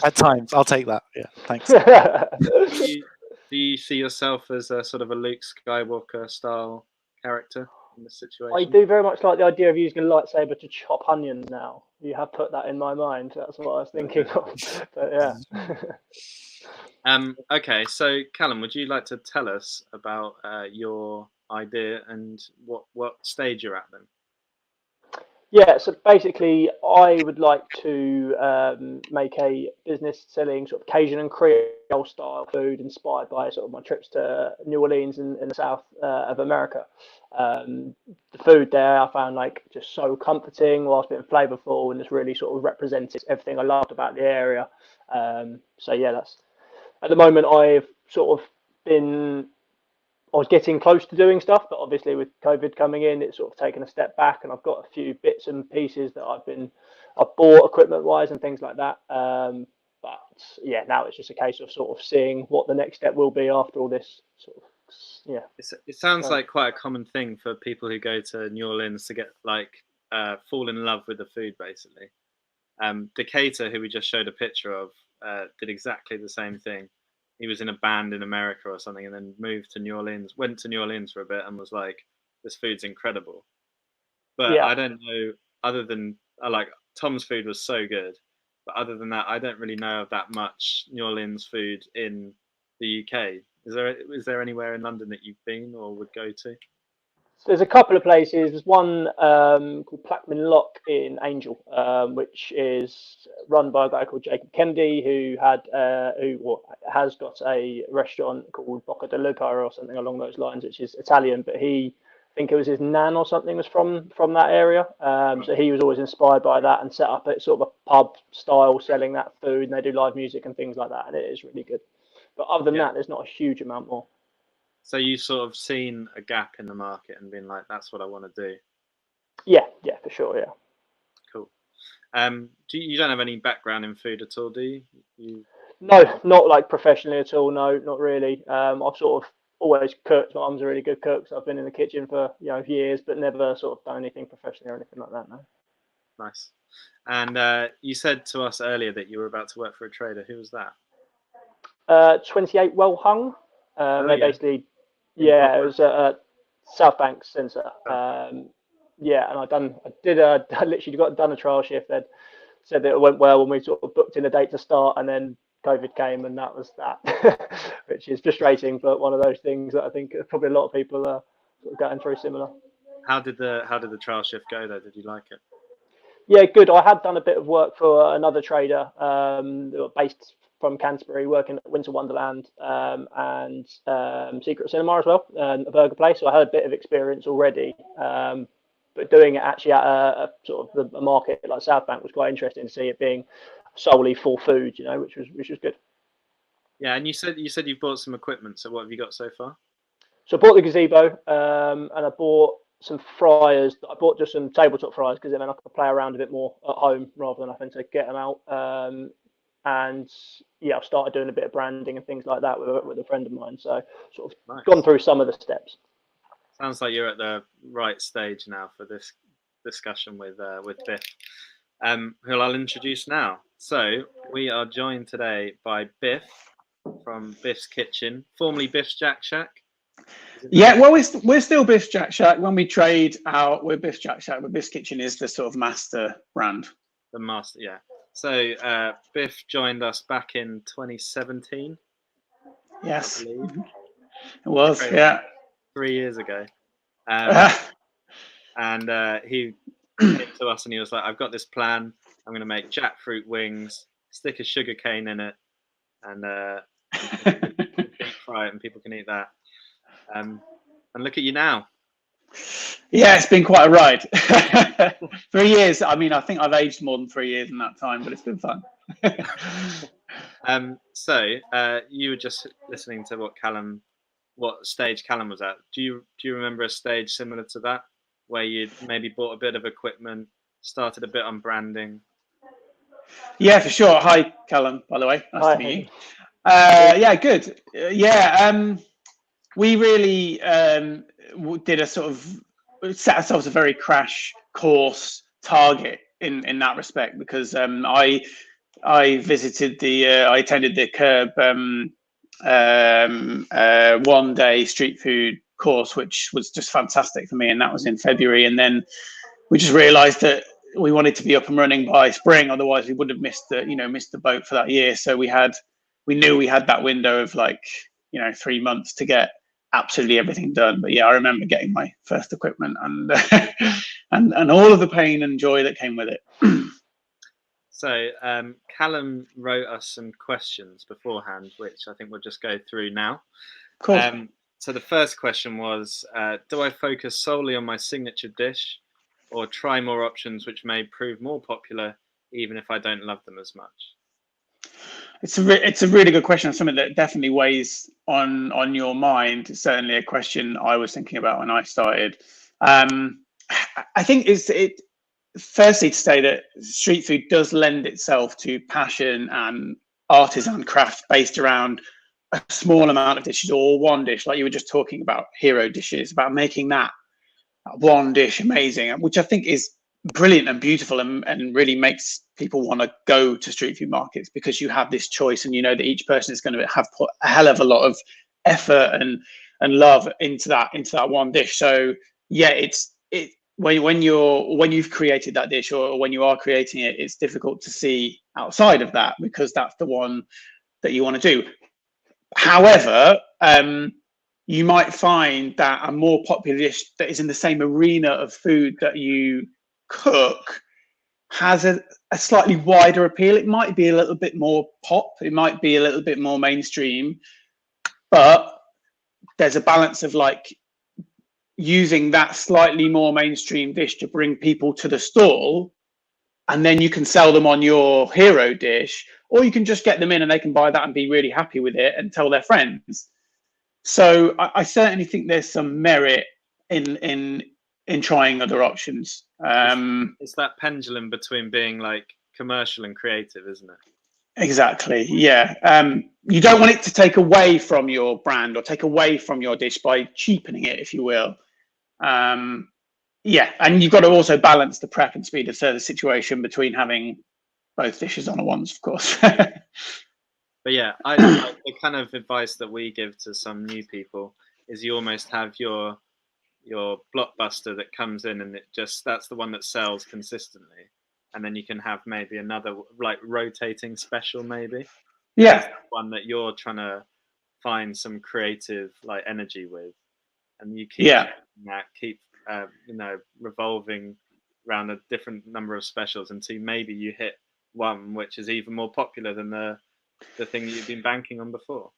At times, I'll take that. Yeah, thanks. Do you see yourself as a sort of a Luke Skywalker style character in this situation? I do very much like the idea of using a lightsaber to chop onions now. You have put that in my mind. That's what I was thinking of. But yeah. Okay, so Callum, would you like to tell us about your idea and what stage you're at then? Yeah, so basically, I would like to make a business selling sort of Cajun and Creole style food inspired by sort of my trips to New Orleans in the south of America. The food there I found like just so comforting whilst being flavorful and just really sort of represented everything I loved about the area. So yeah, that's at the moment I've sort of been I was getting close to doing stuff, but obviously with COVID coming in, it's sort of taken a step back, and I've got a few bits and pieces that I've bought equipment wise and things like that. But yeah, now it's just a case of sort of seeing what the next step will be after all this sort of yeah. It sounds So, like quite a common thing for people who go to New Orleans to get like fall in love with the food, basically. Decatur, who we just showed a picture of, did exactly the same thing. He was in a band in America or something, and then moved to New Orleans. Went to New Orleans for a bit, and was like, "This food's incredible." But yeah, I don't know. Other than like Tom's food was so good, but other than that, I don't really know of that much New Orleans food in the UK. Is there anywhere in London that you've been or would go to? so there's a couple of places. There's one called Plaquemine Lock in Angel, which is run by a guy called Jacob Kennedy, who has got a restaurant called Bocca de Luca or something along those lines, which is Italian. But I think it was his nan or something was from that area. Right. So he was always inspired by that and set up a sort of a pub style selling that food, and they do live music and things like that, and it is really good. But other than Yeah. that, there's not a huge amount more. So you sort of seen a gap in the market and been like, "That's what I want to do." Yeah, for sure. Yeah. Cool. You don't have any background in food at all, do you? No, not like professionally at all. No, not really. I've sort of always cooked. My mum's a really good cook, so I've been in the kitchen for years, but never sort of done anything professionally or anything like that. No. Nice. And you said to us earlier that you were about to work for a trader. Who was that? 28 Well Hung. Oh They yeah, basically, in yeah, it Whopper. was at South Bank Centre. South Bank. Yeah, and I literally done a trial shift. They'd said that it went well when we sort of booked in a date to start, and then COVID came, and that was that, which is frustrating, but one of those things that I think probably a lot of people are sort of going through similar. How did the trial shift go though? Did you like it? Yeah, good. I had done a bit of work for another trader that were based from Canterbury, working at Winter Wonderland and Secret Cinema as well, a burger place. So I had a bit of experience already, but doing it actually at a sort of a market like South Bank was quite interesting to see it being solely for food, which was good. Yeah, and you said you've bought some equipment. So what have you got so far? So I bought the gazebo and I bought some fryers. I bought just some tabletop fryers because then I could play around a bit more at home rather than having to get them out. And yeah, I've started doing a bit of branding and things like that with a friend of mine. So sort of gone Nice. through some of the steps. Sounds like you're at the right stage now for this discussion with Biff, who I'll introduce now. So we are joined today by Biff from Biff's Kitchen, formerly Biff's Jack Shack. Yeah, well, we're still Biff's Jack Shack. When we trade out, we're Biff's Jack Shack, but Biff's Kitchen is the sort of master brand. The master, yeah. So Biff joined us back in 2017. Yes, I believe. it was. Crazy. Yeah. 3 years ago. And he came to us and he was like, "I've got this plan. I'm going to make jackfruit wings, stick a sugar cane in it, and deep fry it, and people can eat that." And look at you now. Yeah, it's been quite a ride. 3 years. I mean, I think I've aged more than 3 years in that time, but it's been fun. So you were just listening to what stage Callum was at. Do you remember a stage similar to that, where you'd maybe bought a bit of equipment, started a bit on branding? Yeah, for sure. Hi, Callum, by the way. Nice Hi. to meet you. Yeah, good. We really did a sort of set ourselves a very crash course target in that respect, because I visited I attended the Curb 1 day street food course, which was just fantastic for me, and that was in February. And then we just realized that we wanted to be up and running by spring, otherwise we would have missed the boat for that year. So we knew we had that window of 3 months to get absolutely everything done. But yeah, I remember getting my first equipment and and all of the pain and joy that came with it. So Callum wrote us some questions beforehand, which I think we'll just go through now. Cool. So the first question was, do I focus solely on my signature dish or try more options which may prove more popular even if I don't love them as much? It's a really good question. Something that definitely weighs on your mind. It's certainly a question I was thinking about when I started. I think it firstly to say that street food does lend itself to passion and artisan craft based around a small amount of dishes or one dish, like you were just talking about hero dishes, about making that one dish amazing, which I think is brilliant and beautiful and really makes people want to go to street food markets, because you have this choice and you know that each person is going to have put a hell of a lot of effort and love into that one dish. So yeah, when you've created that dish or when you are creating it, it's difficult to see outside of that because that's the one that you want to do. However, you might find that a more popular dish that is in the same arena of food that you cook has a slightly wider appeal. It might be a little bit more pop, it might be a little bit more mainstream, but there's a balance of like using that slightly more mainstream dish to bring people to the stall, and then you can sell them on your hero dish, or you can just get them in and they can buy that and be really happy with it and tell their friends. So I certainly think there's some merit in trying other options. It's that pendulum between being like commercial and creative, isn't it? Exactly. Yeah. You don't want it to take away from your brand or take away from your dish by cheapening it, if you will. Yeah, and you've got to also balance the prep and speed of service situation between having both dishes on at once, of course. But yeah, the kind of advice that we give to some new people is you almost have your blockbuster that comes in and that's the one that sells consistently, and then you can have maybe another like rotating special maybe. Yeah. One that you're trying to find some creative like energy with, and you keep revolving around a different number of specials until maybe you hit one which is even more popular than the thing that you've been banking on before.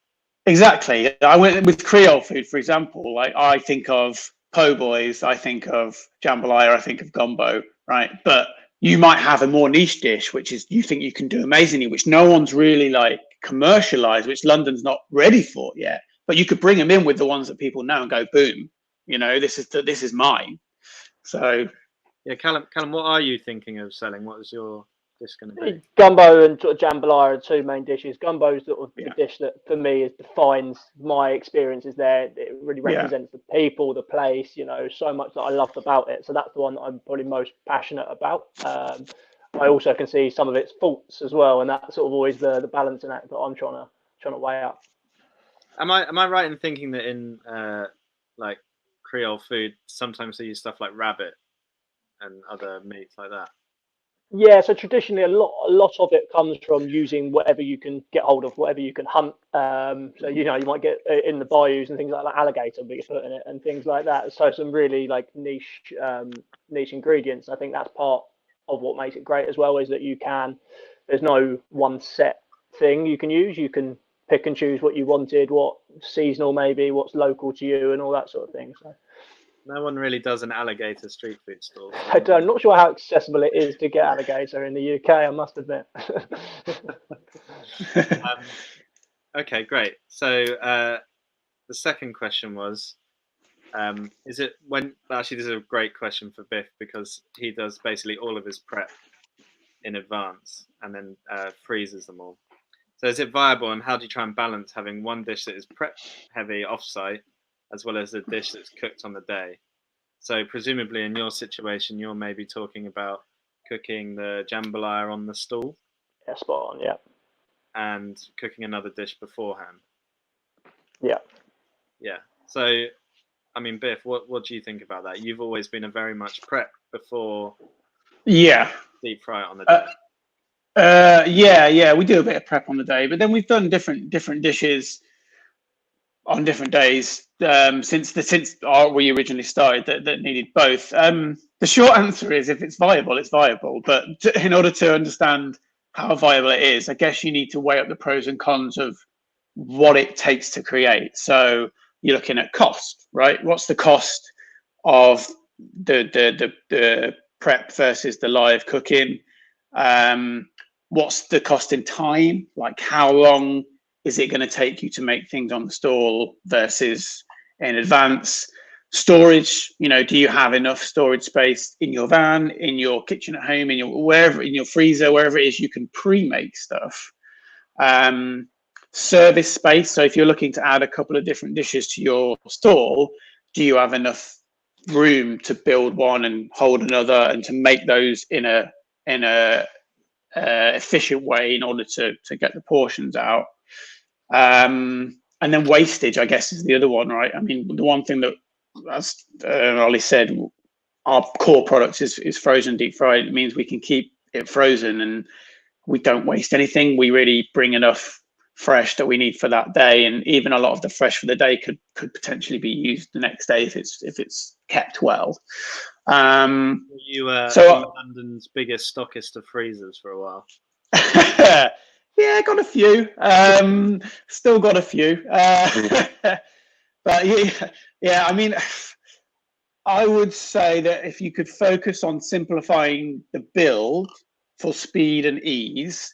Exactly. I went with Creole food, for example. Like I think of po' boys, I think of jambalaya, I think of gumbo, right? But you might have a more niche dish, which is you think you can do amazingly, which no one's really like commercialized, which London's not ready for yet. But you could bring them in with the ones that people know and go, boom, this is mine. So yeah, Callum, what are you thinking of selling? What is your dish going to be? Gumbo and sort of jambalaya are two main dishes. Gumbo is sort of the dish that for me defines my experiences there. It really represents the people, the place, so much that I love about it. So that's the one that I'm probably most passionate about. I also can see some of its faults as well, and that's sort of always the balancing act that I'm trying to weigh up. Am I right in thinking that in like Creole food sometimes they use stuff like rabbit and other meats like that? Yeah, so traditionally a lot of it comes from using whatever you can get hold of, whatever you can hunt. So you might get in the bayous and things like that, alligator be put in it and things like that. So some really like niche ingredients. I think that's part of what makes it great as well, is that there's no one set thing you can use. You can pick and choose what you wanted, what seasonal maybe, what's local to you, and all that sort of thing. So. No one really does an alligator street food stall. I'm not sure how accessible it is to get alligator in the UK, I must admit. Okay, great. So the second question was, is it when... Actually, this is a great question for Biff because he does basically all of his prep in advance and then freezes them all. So is it viable, and how do you try and balance having one dish that is prep heavy off-site as well as a dish that's cooked on the day? So presumably in your situation, you're maybe talking about cooking the jambalaya on the stall. Yeah, spot on, yeah. And cooking another dish beforehand. Yeah. Yeah. So, I mean, Biff, what do you think about that? You've always been a very much prep before. Yeah. Deep fry it on the day. Yeah, we do a bit of prep on the day, but then we've done different dishes on different days since we originally started that needed both. The short answer is, if it's viable, it's viable. But in order to understand how viable it is, I guess you need to weigh up the pros and cons of what it takes to create. So you're looking at cost, right? What's the cost of the prep versus the live cooking? What's the cost in time? Like, how long is it going to take you to make things on the stall versus in advance? Storage, do you have enough storage space in your van, in your kitchen at home, in your freezer, wherever it is you can pre-make stuff? Service space. So if you're looking to add a couple of different dishes to your stall, do you have enough room to build one and hold another, and to make those in a efficient way in order to get the portions out? And then wastage, I guess, is the other one, right? I mean, the one thing that, as Ollie said, our core product is frozen deep fried. It means we can keep it frozen and we don't waste anything. We really bring enough fresh that we need for that day, and even a lot of the fresh for the day could potentially be used the next day if it's kept well. You London's biggest stockist of freezers for a while. Yeah, got a few. Still got a few. But yeah, I mean, I would say that if you could focus on simplifying the build for speed and ease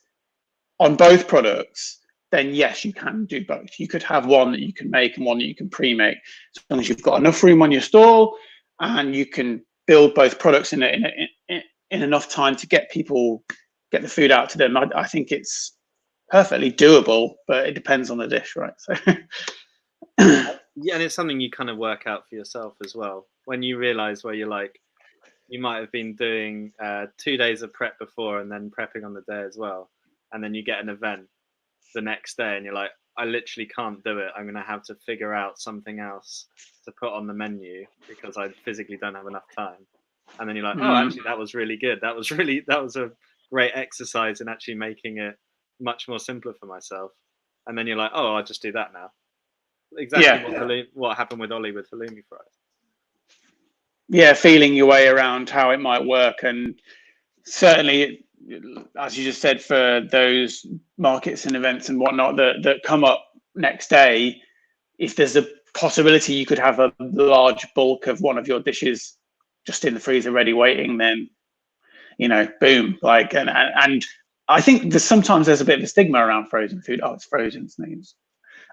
on both products, then yes, you can do both. You could have one that you can make and one that you can pre-make, as long as you've got enough room on your stall and you can build both products in enough time to get the food out to them. I think it's perfectly doable, but it depends on the dish, right? So yeah, and it's something you kind of work out for yourself as well. When you realize where you're like, you might have been doing 2 days of prep before and then prepping on the day as well, and then you get an event the next day and you're like, I literally can't do it. I'm going to have to figure out something else to put on the menu because I physically don't have enough time. And then you're like, oh, actually, that was really good. That was a great exercise in actually making it much more simpler for myself. And then you're like, oh, I'll just do that now. Exactly what happened with Ollie with halloumi fries. Yeah, feeling your way around how it might work. And certainly, as you just said, for those markets and events and whatnot that come up next day, if there's a possibility you could have a large bulk of one of your dishes just in the freezer ready waiting, then boom. Like, and I think sometimes there's a bit of a stigma around frozen food. Oh, it's frozen, it's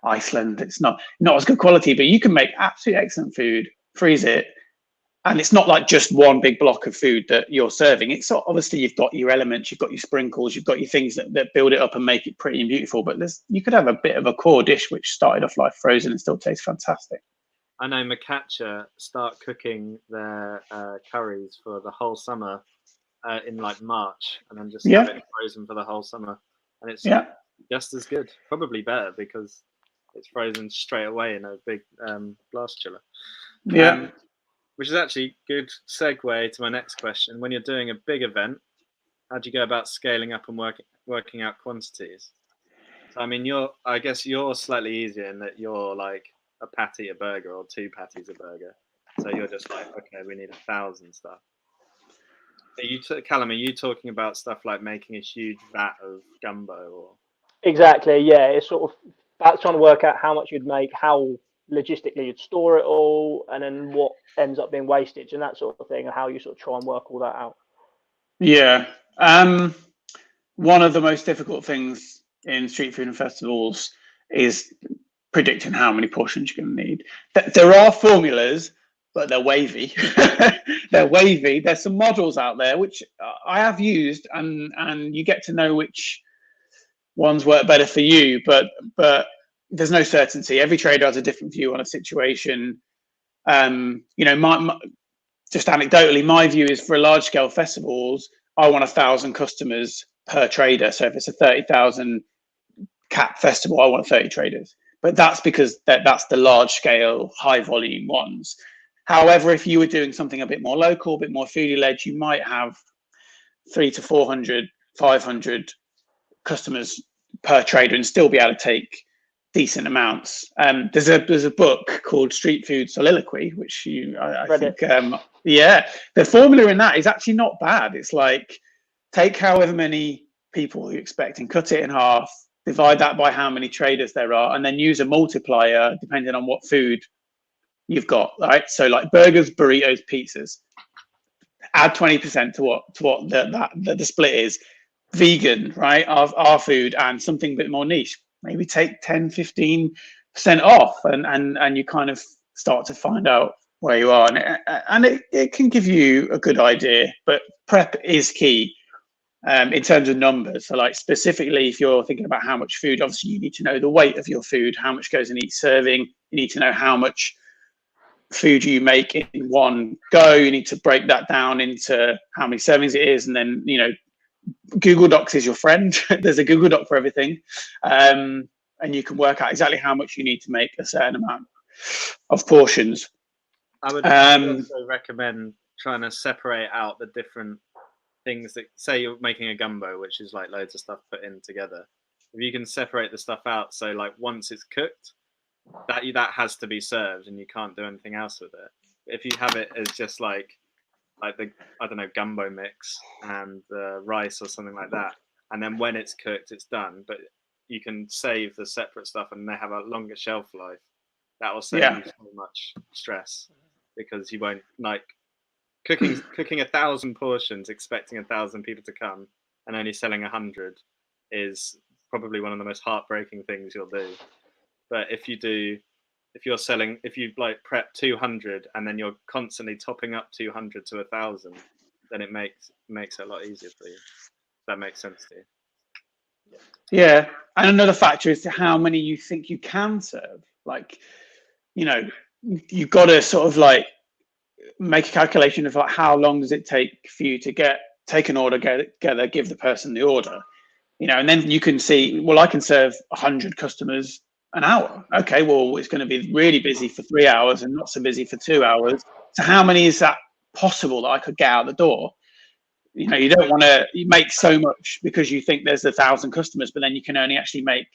Iceland, it's not as good quality, but you can make absolutely excellent food, freeze it, and it's not like just one big block of food that you're serving. It's obviously you've got your elements, you've got your sprinkles, you've got your things that build it up and make it pretty and beautiful, but you could have a bit of a core dish which started off like frozen and still tastes fantastic. I know Macatcha start cooking their curries for the whole summer in like March, and then just have it frozen for the whole summer, and it's just as good, probably better because it's frozen straight away in a big blast chiller. Which is actually a good segue to my next question. When you're doing a big event, how do you go about scaling up and working out quantities? So I mean, I guess you're slightly easier in that you're like a patty a burger or 2 patties a burger. So you're just like, okay, we need 1,000 stuff. Callum, are you talking about stuff like making a huge vat of gumbo or? Exactly. Yeah, it's sort of about trying to work out how much you'd make, how logistically you'd store it all, and then what ends up being wastage and that sort of thing, and how you sort of try and work all that out. Yeah. One of the most difficult things in street food and festivals is predicting how many portions you're going to need. There are formulas, but they're wavy. They're wavy. There's some models out there which I have used, and you get to know which ones work better for you, but there's no certainty. Every trader has a different view on a situation. Just anecdotally, my view is for large scale festivals, I want 1,000 customers per trader. So if it's a 30,000 cap festival, I want 30 traders. But that's because that's the large scale, high volume ones. However, if you were doing something a bit more local, a bit more foodie led, you might have 300 to 400, 500 customers per trader and still be able to take decent amounts. There's a book called Street Food Soliloquy, which I think the formula in that is actually not bad. It's like, take however many people you expect and cut it in half, divide that by how many traders there are, and then use a multiplier depending on what food you've got, right? So like burgers, burritos, pizzas, add 20% to what the split is. Vegan, right, of our food, and something a bit more niche, maybe take 10-15% off, and you kind of start to find out where you are, and it can give you a good idea. But prep is key in terms of numbers. So like specifically, if you're thinking about how much food, obviously you need to know the weight of your food, how much goes in each serving. You need to know how much food you make in one go. You need to break that down into how many servings it is, and then, you know, Google Docs is your friend. There's a Google Doc for everything, and you can work out exactly how much you need to make a certain amount of portions. I would also recommend trying to separate out the different things that, say you're making a gumbo, which is like loads of stuff put in together. If you can separate the stuff out, so like once it's cooked, that has to be served and you can't do anything else with it. If you have it as just like the, I don't know, gumbo mix and rice or something like that, and then when it's cooked it's done, but you can save the separate stuff and they have a longer shelf life. That will save you so much stress, because you won't, like, cooking 1,000 portions expecting 1,000 people to come and only selling 100 is probably one of the most heartbreaking things you'll do. But if you like prep 200 and then you're constantly topping up 200 to 1,000, then it makes it a lot easier for you. If that makes sense to you. Yeah, and another factor is to how many you think you can serve. Like, you know, you've got to sort of like make a calculation of like how long does it take for you to take an order, get it together, give the person the order, you know, and then you can see, well, I can serve 100 customers an hour. Okay, well, it's going to be really busy for 3 hours and not so busy for 2 hours. So how many is that possible that I could get out the door? You know, you don't want to make so much because you think there's 1,000 customers, but then you can only actually make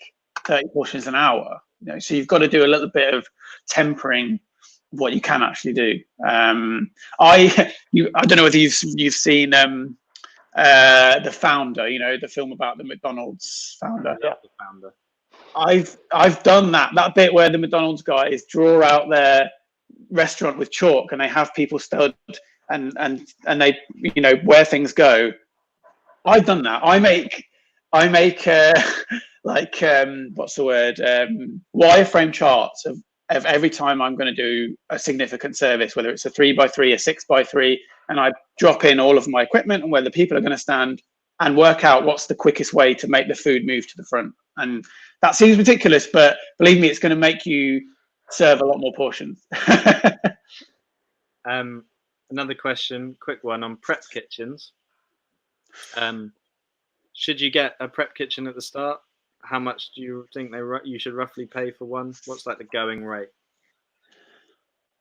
30 portions an hour. You know, so you've got to do a little bit of tempering of what you can actually do. I don't know whether you've seen The Founder, you know, the film about the McDonald's founder. Yeah, The Founder. I've done that bit where the McDonald's guys draw out their restaurant with chalk and they have people stood and they, you know, where things go. I've done that. I make like what's the word, wireframe charts of every time I'm going to do a significant service, whether it's a 3x3, a 6x3, and I drop in all of my equipment and where the people are going to stand and work out what's the quickest way to make the food move to the front. And that seems ridiculous, but believe me, it's going to make you serve a lot more portions. Another question, quick one on prep kitchens. Should you get a prep kitchen at the start? How much do you think you should roughly pay for one? What's like the going rate?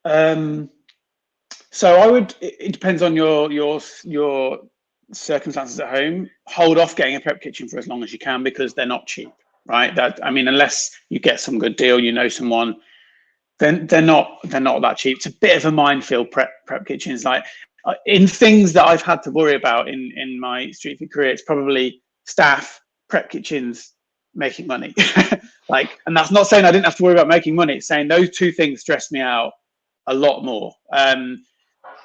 So I would. It depends on your circumstances at home. Hold off getting a prep kitchen for as long as you can because they're not cheap, right? I mean, unless you get some good deal, you know someone, then they're not that cheap. It's a bit of a minefield. Prep kitchens, like in things that I've had to worry about in my street food career, it's probably staff, prep kitchens, making money. Like, and that's not saying I didn't have to worry about making money. It's saying those two things stress me out a lot more.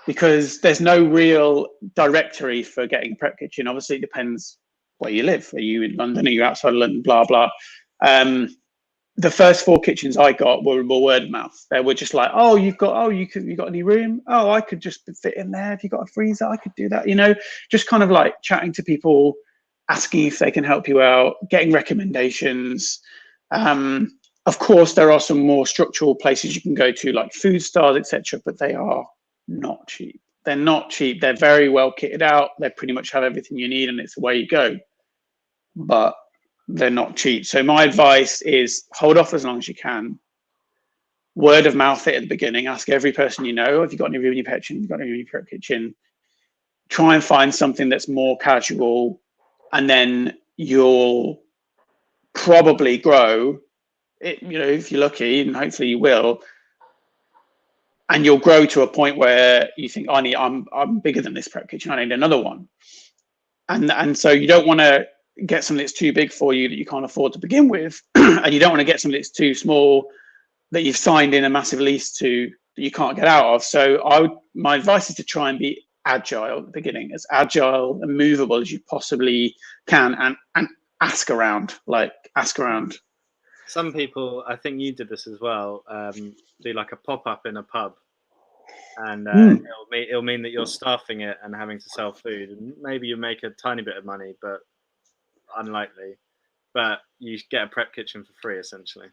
Because there's no real directory for getting a prep kitchen. Obviously, it depends where you live. Are you in London? Are you outside of London? Blah, blah. The first 4 kitchens I got were word of mouth. They were just like, oh, you got any room? Oh, I could just fit in there. Have you got a freezer? I could do that. You know, just kind of like chatting to people, asking if they can help you out, getting recommendations. Of course, there are some more structural places you can go to, like Food Stars, etc., but they are not cheap. They're not cheap. They're very well kitted out. They pretty much have everything you need and it's the way you go, but they're not cheap. So my advice is hold off as long as you can. Word of mouth it at the beginning. Ask every person you know, have you got any room in your prep kitchen? Have you got any room in your prep kitchen? Try and find something that's more casual, and then you'll probably grow if you're lucky, and hopefully you will, and you'll grow to a point where you think, I'm bigger than this prep kitchen, I need another one. And so you don't want to get something that's too big for you that you can't afford to begin with, and you don't want to get something that's too small that you've signed in a massive lease to that you can't get out of. So my advice is to try and be agile at the beginning, as agile and movable as you possibly can, and ask around. Some people, I think you did this as well, do like a pop-up in a pub, and it'll mean that you're staffing it and having to sell food, and maybe you make a tiny bit of money, but unlikely. But you get a prep kitchen for free, essentially.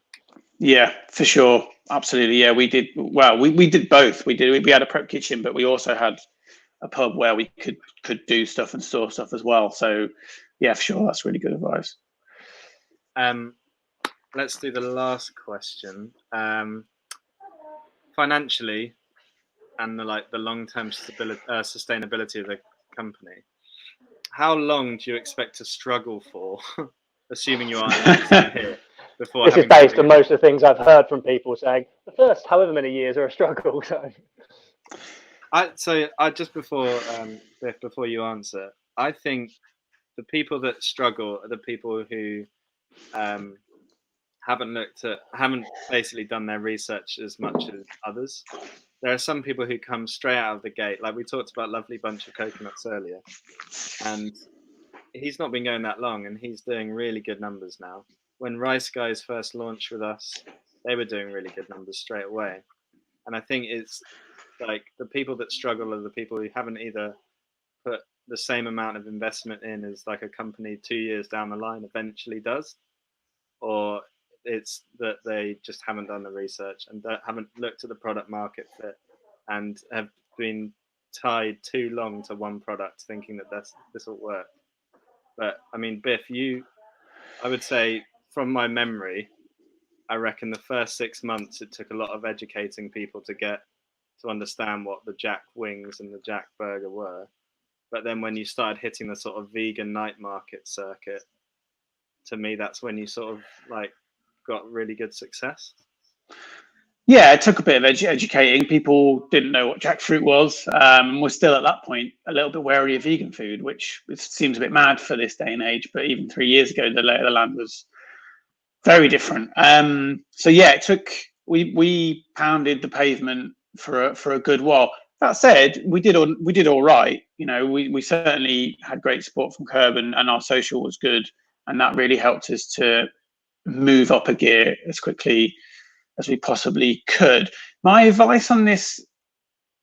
Yeah, for sure, absolutely. Yeah, we did. Well, we did both. We had a prep kitchen, but we also had a pub where we could do stuff and store stuff as well. So yeah, for sure, that's really good advice. Let's do the last question. Financially, and the long-term sustainability of the company, how long do you expect to struggle for, assuming you are here, before this is based on most of the things I've heard from people saying the first however many years are a struggle. So just before Biff, before you answer, I think the people that struggle are the people who haven't basically done their research as much as others. There are some people who come straight out of the gate, like we talked about Lovely Bunch of Coconuts earlier, and he's not been going that long and he's doing really good numbers now. When Rice Guys first launched with us, they were doing really good numbers straight away. And I think it's like the people that struggle are the people who haven't either put the same amount of investment in as like a company 2 years down the line eventually does, or it's that they just haven't done the research and haven't looked at the product market fit and have been tied too long to one product thinking that this will work. But I mean, Biff, I would say from my memory, I reckon the first 6 months it took a lot of educating people to understand what the Jack wings and the Jack burger were. But then when you started hitting the sort of vegan night market circuit, to me, that's when you sort of like got really good success. Yeah, it took a bit of educating. People didn't know what jackfruit was. We're still at that point a little bit wary of vegan food, which seems a bit mad for this day and age. But even 3 years ago, the lay of the land was very different. So yeah, we pounded the pavement for a good while. That said, we did all right. We certainly had great support from Curb, and our social was good, and that really helped us to move up a gear as quickly as we possibly could. My advice on this,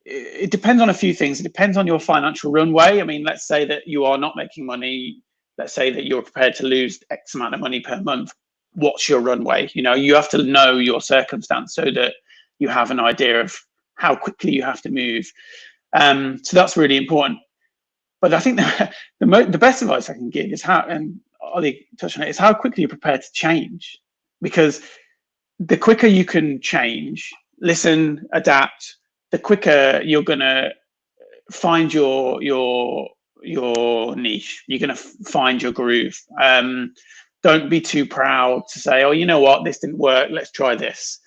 it depends on a few things. It depends on your financial runway. I mean, let's say that you are not making money. Let's say that you're prepared to lose X amount of money per month. What's your runway? You have to know your circumstance so that you have an idea of how quickly you have to move. So that's really important. But I think the best advice I can give is and Ollie touched on it, is how quickly you're prepared to change. Because the quicker you can change, listen, adapt, the quicker you're gonna find your niche. You're gonna find your groove. Don't be too proud to say, "Oh, you know what? This didn't work. Let's try this."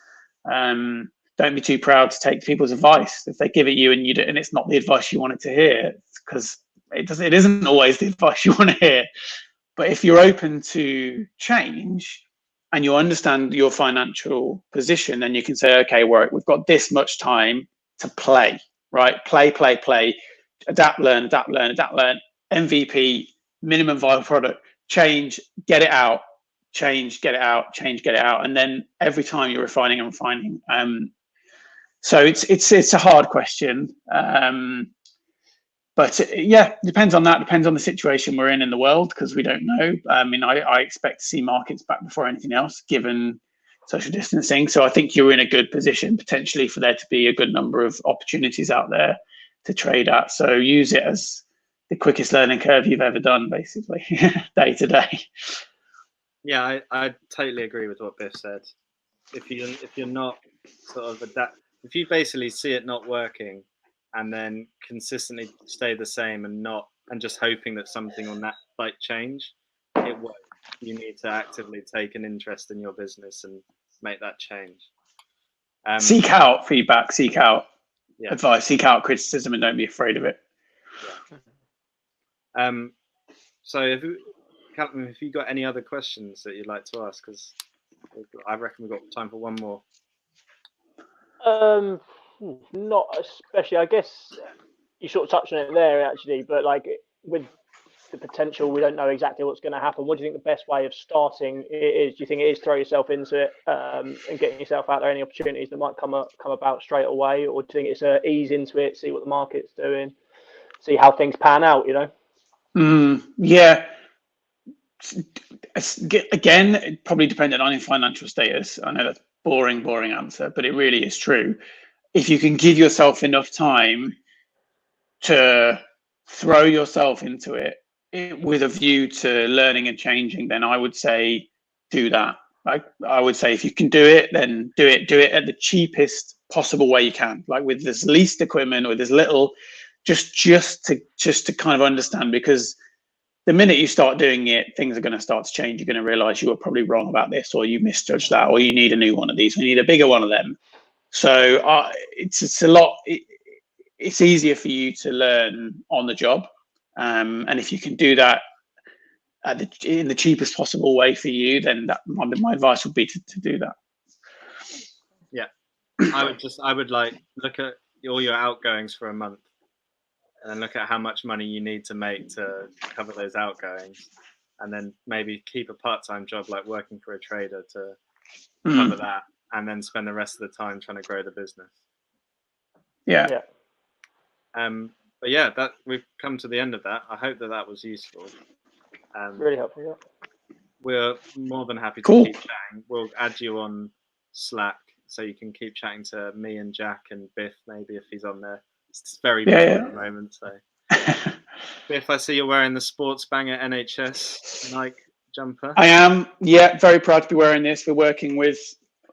Don't be too proud to take people's advice if they give it you and it's not the advice you wanted to hear, because it isn't always the advice you want to hear. But if you're open to change and you understand your financial position, then you can say, okay, we've got this much time to play, right? Play, adapt, learn, MVP, minimum viable product, change, get it out, change, get it out, change, get it out. And then every time you're refining and refining. So it's a hard question. But yeah, depends on that. Depends on the situation we're in the world, because we don't know. I mean, I expect to see markets back before anything else, given social distancing. So I think you're in a good position potentially for there to be a good number of opportunities out there to trade at. So use it as the quickest learning curve you've ever done, basically, day to day. Yeah, I totally agree with what Biff said. If you're not sort of if you basically see it not working, and then consistently stay the same and just hoping that something on that change, it won't. You need to actively take an interest in your business and make that change. Seek out feedback, seek out Yeah. advice, seek out criticism, and don't be afraid of it. So, Callum, have you got any other questions that you'd like to ask? Because I reckon we've got time for one more. Not especially. I guess you sort of touched on it there, actually. But like with the potential, we don't know exactly what's going to happen. What do you think the best way of starting is? Do you think it is throw yourself into it and getting yourself out there, any opportunities that might come about straight away, or do you think it's a ease into it, see what the market's doing, see how things pan out? You know. Yeah. Again, it probably dependent on your financial status. I know that's boring answer, but it really is true. If you can give yourself enough time to throw yourself into it with a view to learning and changing, then I would say do that. I would say if you can do it, then do it at the cheapest possible way you can, like with this least equipment, with as little, just to kind of understand, because the minute you start doing it, things are going to start to change. You're going to realize you were probably wrong about this, or you misjudged that, or you need a new one of these, or you need a bigger one of them. So it's a lot. It's easier for you to learn on the job, and if you can do that in the cheapest possible way for you, then my advice would be to do that. Yeah, I would like look at all your outgoings for a month, and then look at how much money you need to make to cover those outgoings, and then maybe keep a part-time job like working for a trader to cover that, and then spend the rest of the time trying to grow the business. Yeah. But yeah, that we've come to the end of that. I hope that was useful. Really helpful. Yeah. We're more than happy to keep chatting. We'll add you on Slack so you can keep chatting to me and Jack and Biff, maybe, if he's on there. It's very busy at the moment. So, Biff, I see you're wearing the Sports Banger NHS Nike jumper. I am. Yeah, very proud to be wearing this. We're working with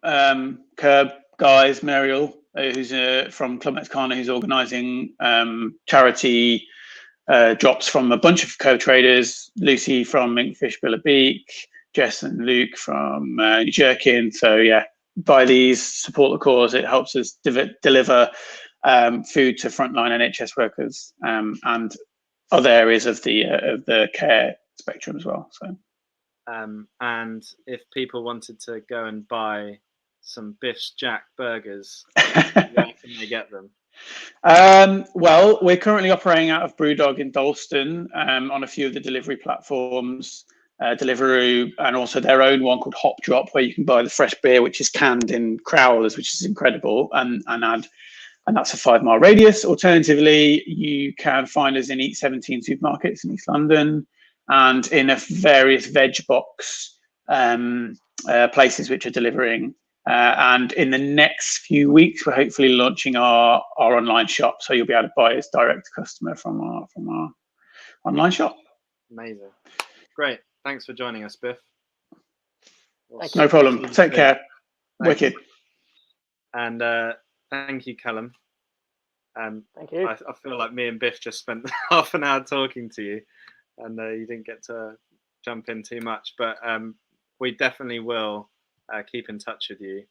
Curb guys, Muriel, who's from Club Mexicana, who's organising charity drops from a bunch of co-traders, Lucy from Minkfish Beak, Jess and Luke from Jerkin. So yeah, buy these, support the cause. It helps us deliver food to frontline NHS workers and other areas of the care spectrum as well. So, and if people wanted to go and buy some Biff's Jack burgers, where can they get them? Well, we're currently operating out of Brewdog in Dalston on a few of the delivery platforms, Deliveroo, and also their own one called Hop Drop, where you can buy the fresh beer, which is canned in crowlers, which is incredible, and that's a 5-mile radius. Alternatively, you can find us in Eat 17 supermarkets in East London and in various veg box places which are delivering. And in the next few weeks, we're hopefully launching our online shop, so you'll be able to buy as direct to customer from our online shop. Amazing, great! Thanks for joining us, Biff. No problem. Take care. Thanks. Wicked. And thank you, Callum. Thank you. I feel like me and Biff just spent half an hour talking to you, and you didn't get to jump in too much, but we definitely will. Keep in touch with you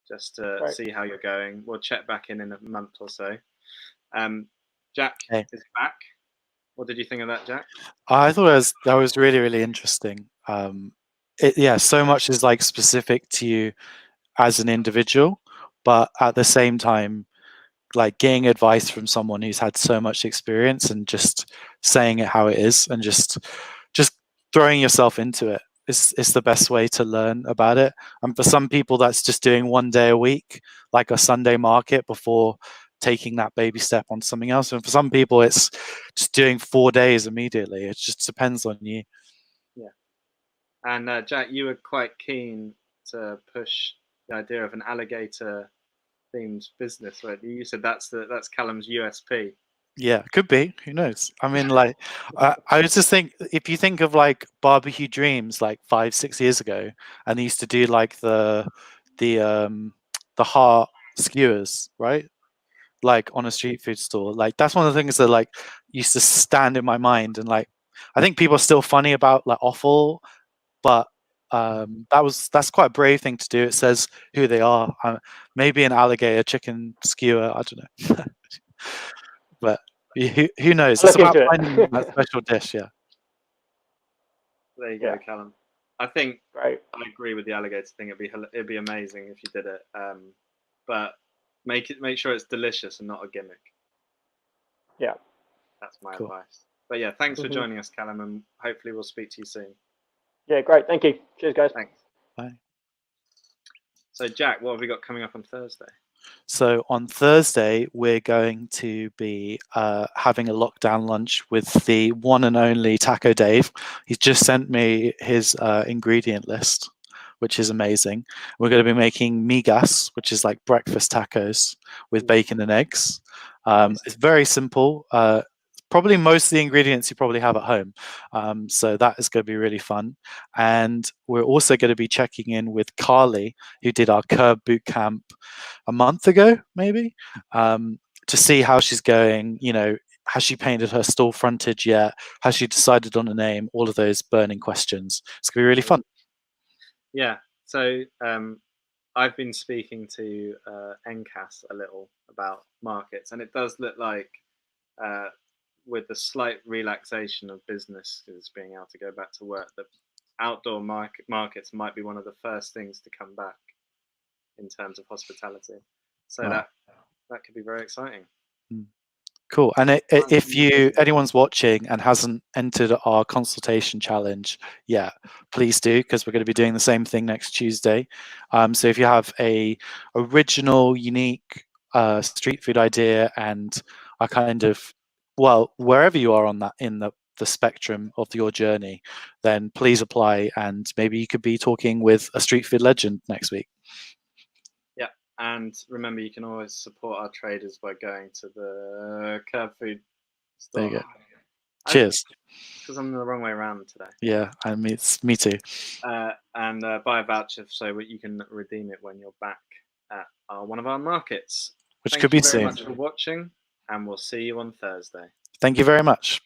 just to see how you're going. We'll check back in a month or so. Jack is back. What did you think of that, Jack? I thought that was really, really interesting. So much is like specific to you as an individual, but at the same time, like getting advice from someone who's had so much experience and just saying it how it is and just throwing yourself into it. It's the best way to learn about it. And for some people, that's just doing 1 day a week, like a Sunday market, before taking that baby step on something else. And for some people, it's just doing 4 days immediately. It just depends on you. Yeah. And Jack, you were quite keen to push the idea of an alligator-themed business, right? You said that's Callum's USP. Yeah, could be. Who knows? I mean, like, I was just think if you think of like Barbecue Dreams, like 5-6 years ago, and they used to do like the heart skewers, right? Like on a street food store. Like that's one of the things that like used to stand in my mind, and like I think people are still funny about like offal, but that's quite a brave thing to do. It says who they are. Maybe an alligator chicken skewer. I don't know, but who knows? I'll It's look about into it. finding that special dish. Yeah. There you go, Yeah. Callum. I think Great. I agree with the alligator thing. It'd be amazing if you did it. But make sure it's delicious and not a gimmick. Yeah. That's my Cool. advice. But yeah, thanks for Mhm. joining us, Callum, and hopefully we'll speak to you soon. Yeah, great. Thank you. Cheers, guys. Thanks. Bye. So Jack, what have we got coming up on Thursday? So on Thursday, we're going to be having a lockdown lunch with the one and only Taco Dave. He's just sent me his ingredient list, which is amazing. We're going to be making migas, which is like breakfast tacos with bacon and eggs. It's very simple. Probably most of the ingredients you probably have at home. So that is going to be really fun. And we're also going to be checking in with Carly, who did our Curb Bootcamp a month ago, maybe, to see how she's going. You know, has she painted her store frontage yet? Has she decided on a name? All of those burning questions. It's going to be really fun. Yeah. So I've been speaking to NCAS a little about markets, and it does look like with the slight relaxation of businesses being able to go back to work, the outdoor markets might be one of the first things to come back in terms of hospitality. So Wow. that could be very exciting. Cool. And if anyone's watching and hasn't entered our consultation challenge yet, please do, because we're going to be doing the same thing next Tuesday. So if you have a original, unique street food idea and are kind of, well, wherever you are on that in the spectrum of your journey, then please apply, and maybe you could be talking with a street food legend next week. Yeah. And remember, you can always support our traders by going to the Curb Food store. There you go. Cheers. Because I'm the wrong way around today. Yeah, and me too. And buy a voucher so you can redeem it when you're back at one of our markets. Which Thank could be you very soon. much for watching, and we'll see you on Thursday. Thank you very much.